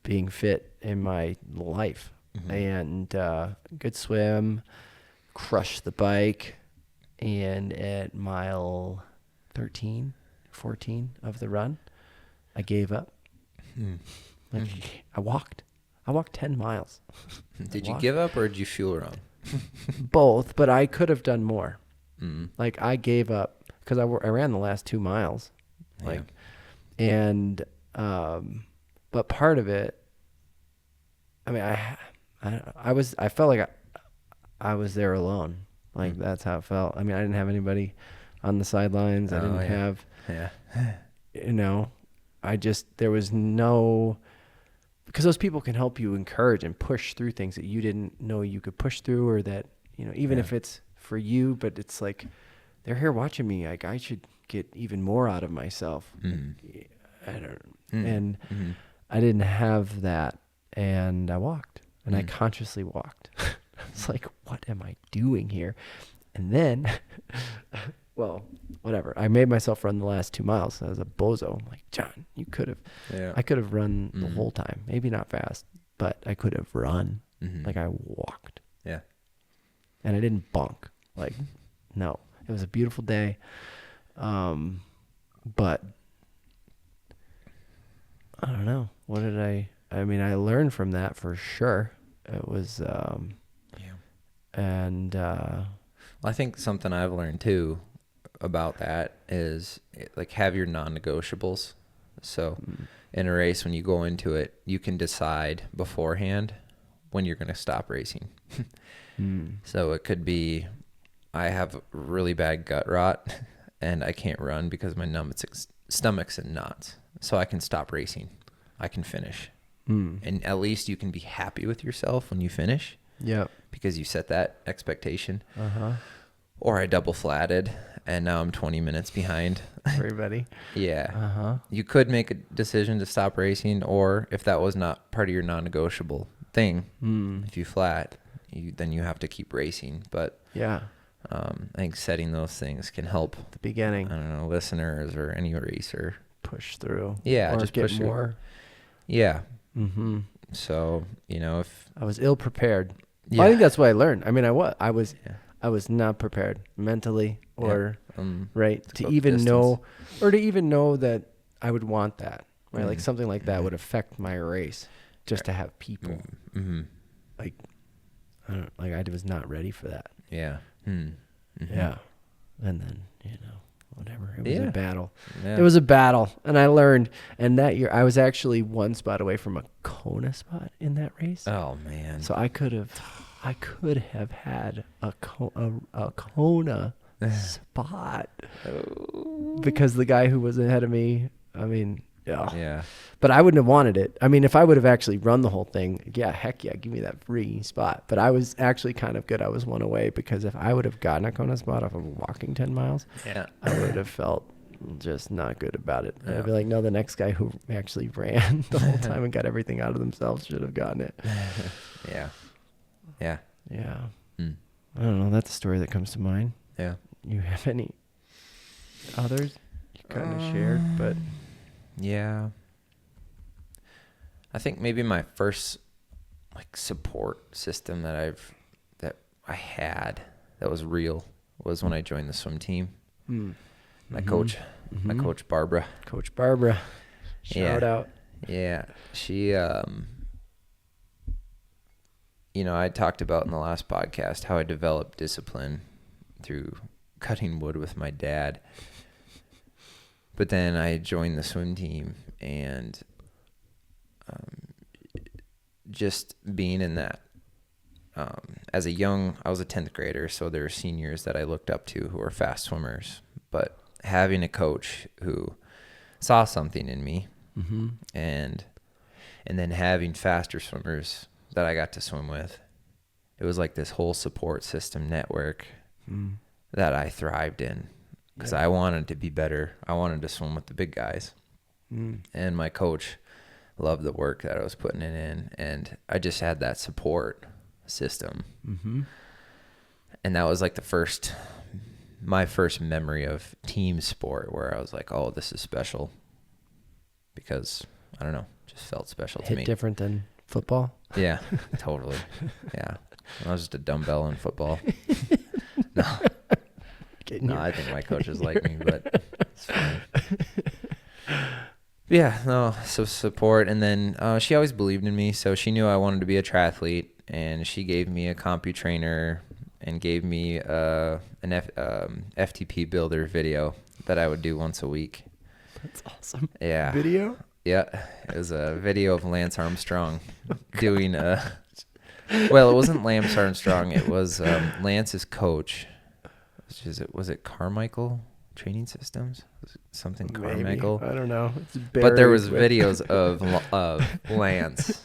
being fit in my life. And good swim, crushed the bike. And at mile 13, 14 of the run, I gave up. I walked 10 miles. Did you give up or did you fuel run? Both, but I could have done more. Like I gave up because I ran the last 2 miles. But part of it, I mean, I felt like I was there alone. Like that's how it felt. I mean, I didn't have anybody on the sidelines. I didn't have, there was no, because those people can help you encourage and push through things that you didn't know you could push through, or that, even if it's for you, but it's like, they're here watching me. Like I should get even more out of myself. I don't, and I didn't have that, and I walked, and I consciously walked. I was like, what am I doing here? And then, well, whatever. I made myself run the last 2 miles. I was a bozo. I'm like, John, you could have. Yeah. I could have run the whole time. Maybe not fast, but I could have run. Like I walked. Yeah. And I didn't bunk. Like, no. It was a beautiful day. But I don't know. What did I mean, I learned from that for sure. It was, and, Well, I think something I've learned too about that is like have your non-negotiables. So in a race, when you go into it, you can decide beforehand when you're going to stop racing. So it could be, I have really bad gut rot and I can't run because my stomach's in knots. So I can stop racing. I can finish. And at least you can be happy with yourself when you finish. yeah. Because you set that expectation. Or I double flatted and now I'm 20 minutes behind. Everybody. Yeah. You could make a decision to stop racing, or if that was not part of your non-negotiable thing, if you flat, then you have to keep racing. But Yeah. I think setting those things can help, The beginning. I don't know, listeners or any racer. Push through. Yeah, Or just get push through. more. Yeah. So, if I was ill prepared. yeah. Well, I think that's what I learned. I mean, I was not prepared mentally or right to about even distance. know, or to even know that I would want that. Right, like something like that would affect my race. Just to have people, like, I was not ready for that. Yeah. Yeah, and then whatever. It was a battle. Yeah. It was a battle, and I learned. And that year, I was actually one spot away from a Kona spot in that race. Oh man. So I could have had a Kona spot because the guy who was ahead of me. I mean, Yeah. But I wouldn't have wanted it. I mean, if I would have actually run the whole thing, heck yeah, give me that free spot. But I was actually kind of good. I was one away because if I would have gotten a Kona spot off of walking 10 miles, I would have felt just not good about it. I'd be like, no, the next guy who actually ran the whole time and got everything out of themselves should have gotten it. Yeah. Yeah. Yeah. I don't know. That's a story that comes to mind. Yeah. You have any others you kind of shared, but yeah. I think maybe my first support system that I had that was real was when I joined the swim team. My coach Barbara. Coach Barbara, shout out. Yeah. She I talked about in the last podcast how I developed discipline through cutting wood with my dad. But then I joined the swim team, and just being in that, I was a 10th grader, so there were seniors that I looked up to who were fast swimmers. But having a coach who saw something in me, and then having faster swimmers that I got to swim with, it was like this whole support system network that I thrived in. Because I wanted to be better. I wanted to swim with the big guys. And my coach loved the work that I was putting it in. And I just had that support system. And that was like my first memory of team sport where I was like, oh, this is special. Because, I don't know, just felt special to me. Hit different than football? Yeah, totally. Yeah. I was just a dumbbell in football. No. No, I think my coaches like me, but it's fine. Yeah, no, so support. And then she always believed in me, so she knew I wanted to be a triathlete, and she gave me a CompuTrainer and gave me an FTP builder video that I would do once a week. That's awesome. Yeah. Video? Yeah, it was a video of Lance Armstrong doing well, it wasn't Lance Armstrong, it was Lance's coach. Was it Carmichael Training Systems? Was it something Carmichael? Maybe. I don't know. But there was videos of Lance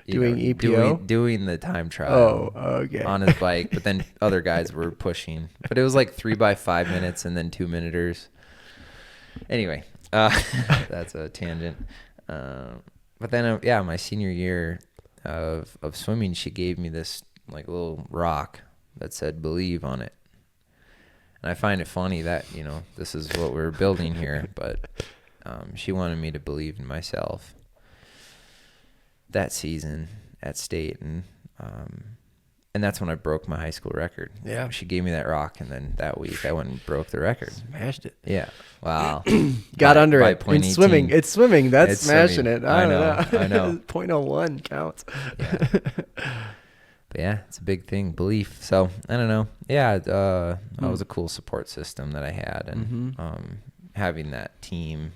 doing EPO? doing the time trial. Oh, okay. On his bike, but then other guys were pushing. But it was like 3 by 5 minutes and then 2 minuters. Anyway, That's a tangent. But then, yeah, my senior year of swimming, she gave me this like little rock that said "Believe" on it. And I find it funny that, this is what we're building here, but she wanted me to believe in myself that season at state, and that's when I broke my high school record. Yeah. She gave me that rock, and then that week I went and broke the record. Smashed it. Yeah. Wow. Got under it. .18. It's swimming. It's swimming. That's It's smashing swimming. it. I know. I know. .01 counts. Yeah. But yeah, it's a big thing, belief. So I don't know. Yeah, that was a cool support system that I had, and having that team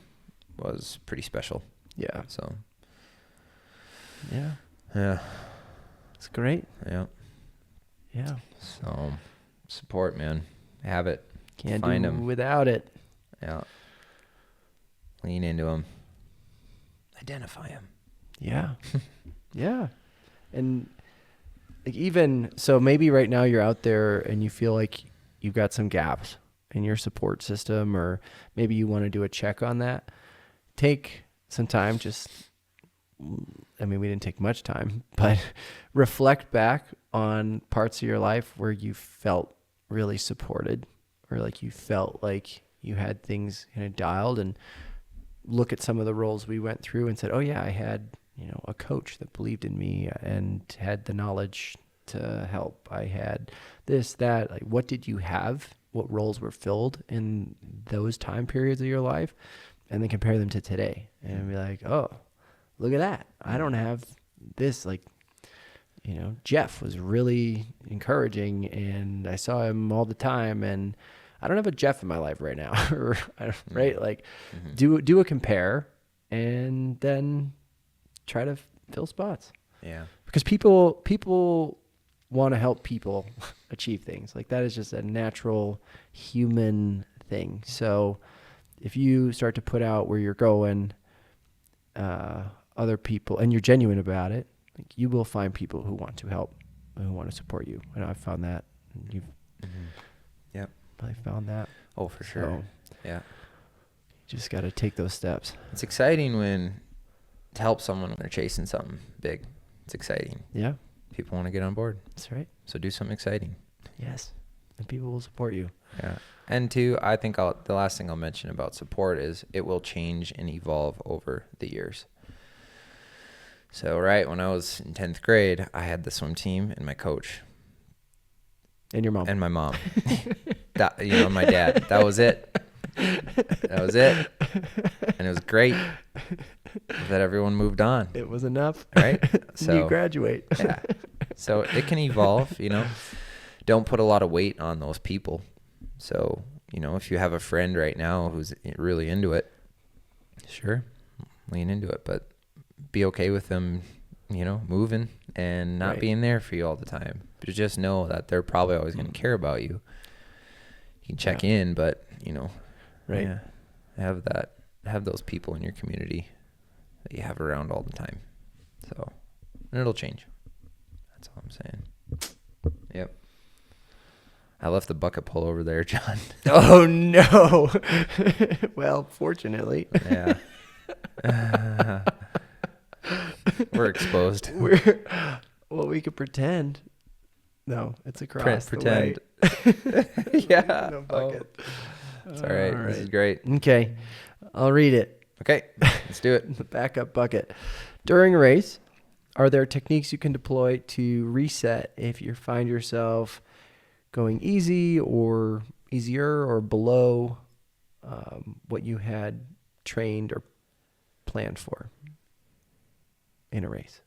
was pretty special. Yeah. So Yeah. It's great. yeah. Yeah. So support, man. Have it. Can't Find do 'em. without it. Yeah. Lean into them. Identify them. Yeah. Yeah. And like even so maybe right now you're out there and you feel like you've got some gaps in your support system, or maybe you want to do a check on that. Take some time, we didn't take much time, but reflect back on parts of your life where you felt really supported, or like you felt like you had things kind of dialed, and look at some of the roles we went through and said, oh yeah, I had, a coach that believed in me and had the knowledge to help. I had this, that, like, what did you have? What roles were filled in those time periods of your life? And then compare them to today and be like, oh, look at that. I don't have this. Like, Jeff was really encouraging and I saw him all the time, and I don't have a Jeff in my life right now. Right? Like, do a compare and then try to fill spots. Yeah. Because people want to help people achieve things. Like, that is just a natural human thing. So if you start to put out where you're going, other people, and you're genuine about it, like, you will find people who want to help and who want to support you. And I've found that. You've Yep. probably found that. Oh, for sure. So Yeah. you just got to take those steps. It's exciting to help someone when they're chasing something big. It's exciting. Yeah, People want to get on board. that's right. So do something exciting. Yes. And people will support you. Yeah. And two, I think the last thing I'll mention about support is it will change and evolve over the years. So, right, when I was in 10th grade, I had the swim team and my coach. And your mom. And my mom. My dad. That was it. That was it. And it was great that everyone moved on. It was enough. Right? So you graduate. Yeah. So it can evolve, Don't put a lot of weight on those people. So, if you have a friend right now who's really into it, sure, lean into it. But be okay with them, moving and not being there for you all the time. But just know that they're probably always going to care about you. You can check in, but, Right. Yeah, have those people in your community that you have around all the time. So, and it'll change. That's all I'm saying. Yep. I left the bucket pull over there, John. Oh, no. Well, fortunately. Yeah. We're exposed. We could pretend. No, it's across Pretend. the way. Yeah. No bucket. It's all right. All right. This is great. Okay. I'll read it. Okay. Let's do it. The backup bucket. During a race, are there techniques you can deploy to reset if you find yourself going easy or easier or below what you had trained or planned for in a race?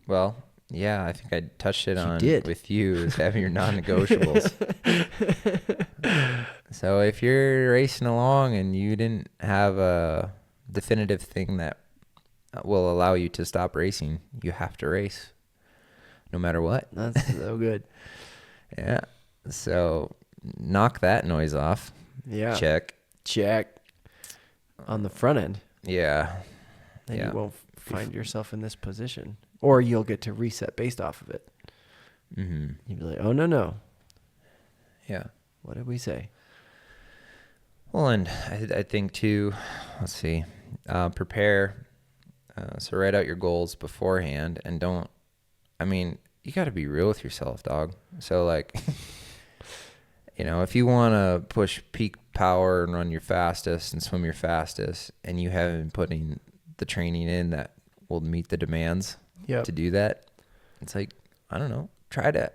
Well, yeah, I think I touched it on did. with you is having your non-negotiables. So if you're racing along and you didn't have a definitive thing that will allow you to stop racing, you have to race no matter what. That's so good. Yeah. So knock that noise off. Yeah. Check. On the front end. Yeah. Then Yeah. you won't find yourself in this position. Or you'll get to reset based off of it. Mm-hmm. You'd be like, oh, no. Yeah. What did we say? Well, and I think too, let's see, prepare. So write out your goals beforehand and you got to be real with yourself, dog. So like, if you want to push peak power and run your fastest and swim your fastest, and you haven't been putting the training in that will meet the demands to do that, it's like, I don't know, try to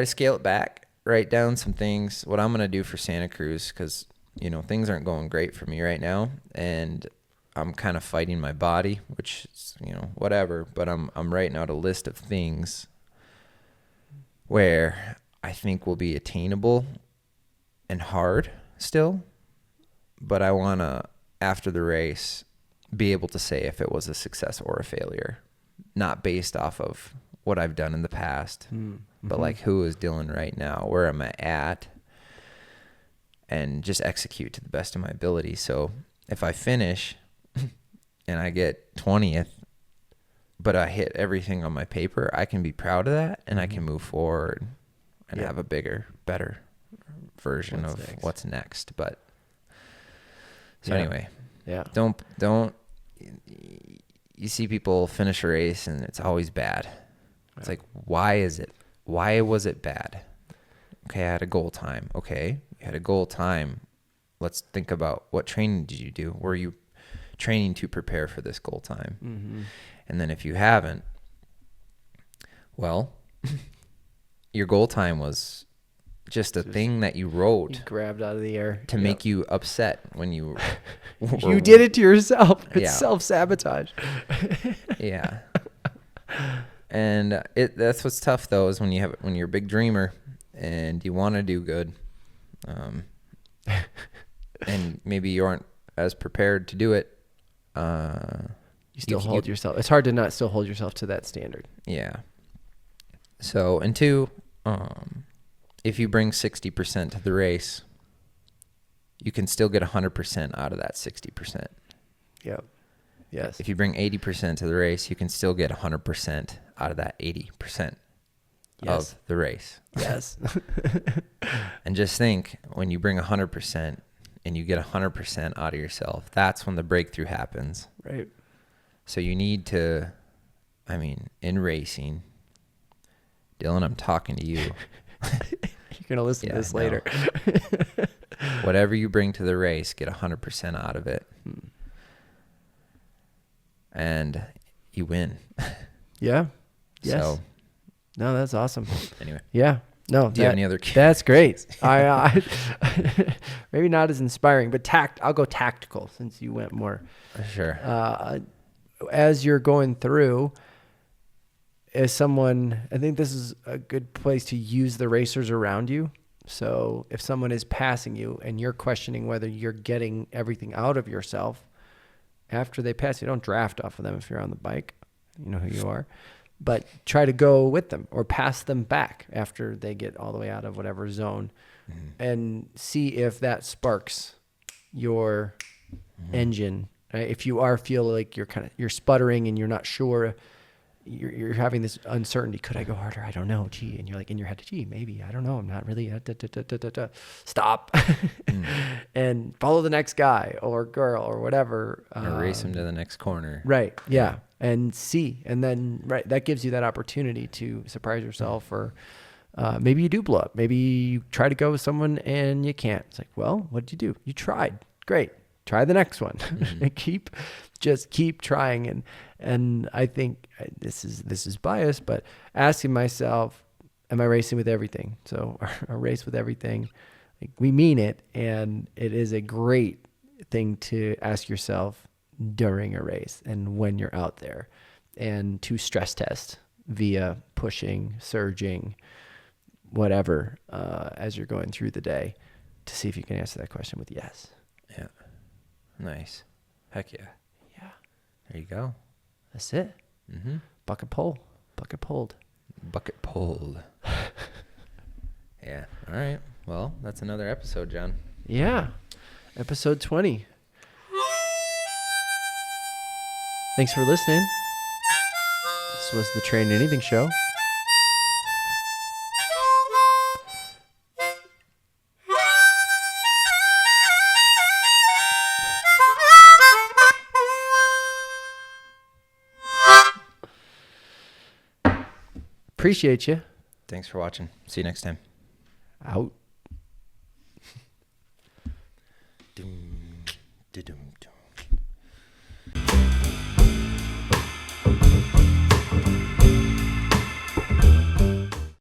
scale it back, write down some things, what I'm going to do for Santa Cruz, because, things aren't going great for me right now, and I'm kind of fighting my body, which is, whatever, but I'm writing out a list of things where I think will be attainable and hard still, but I want to, after the race, be able to say if it was a success or a failure, not based off of what I've done in the past, but like, who is Dylan right now? Where am I at? And just execute to the best of my ability. So if I finish and I get 20th, but I hit everything on my paper, I can be proud of that, and I can move forward and have a bigger, better version of what's next. But so anyway, don't you see people finish a race and it's always bad. It's like, why was it bad? Okay, I had a goal time. Okay, you had a goal time. Let's think about, what training did you do? Were you training to prepare for this goal time? And then if you haven't, well, your goal time was just a thing that you wrote. You grabbed out of the air. To make you upset when you You did it to yourself. It's self-sabotage. Yeah. And that's what's tough, though, is when you're a big dreamer and you want to do good, and maybe you aren't as prepared to do it. You still hold yourself. It's hard to not still hold yourself to that standard. Yeah. So, and two, if you bring 60% to the race, you can still get 100% out of that 60%. Yep. Yes. If you bring 80% to the race, you can still get 100% out of that 80% of the race. Yes. And just think, when you bring 100% and you get 100% out of yourself, that's when the breakthrough happens. Right. So you need to, in racing, Dylan, I'm talking to you. You're going to listen to this later. Whatever you bring to the race, get 100% out of it. And you win. Yeah. Yes. So, no, that's awesome. Anyway. Yeah. No. Do you have any other? That's great. I maybe not as inspiring, but I'll go tactical, since you went more. Sure. As you're going through, I think this is a good place to use the racers around you. So if someone is passing you and you're questioning whether you're getting everything out of yourself after they pass you, don't draft off of them if you're on the bike. You know who you are. But try to go with them or pass them back after they get all the way out of whatever zone, and see if that sparks your engine. Right? If you feel like you're sputtering and you're not sure, you're having this uncertainty. Could I go harder? I don't know. Gee, and you're like in your head, gee, maybe. I don't know. I'm not really. Stop, and follow the next guy or girl or whatever. Or race him to the next corner. Right. Yeah. And see, and then that gives you that opportunity to surprise yourself, or maybe you do blow up. Maybe you try to go with someone and you can't. It's like, well, what did you do? You tried. Great. Try the next one. And keep trying. And I think this is biased, but asking myself, am I racing with everything? So a race with everything, like, we mean it. And it is a great thing to ask yourself during a race and when you're out there, and to stress test via pushing, surging, whatever, as you're going through the day, to see if you can answer that question with yes. Yeah. Nice. Heck yeah. Yeah. There you go. That's it. Bucket pulled. Bucket pulled. Yeah. All right. Well, that's another episode, John. Yeah. Episode 20. Thanks for listening. This was the TrainAnything Show. Appreciate you. Thanks for watching. See you next time. Out. Dum, da-dum.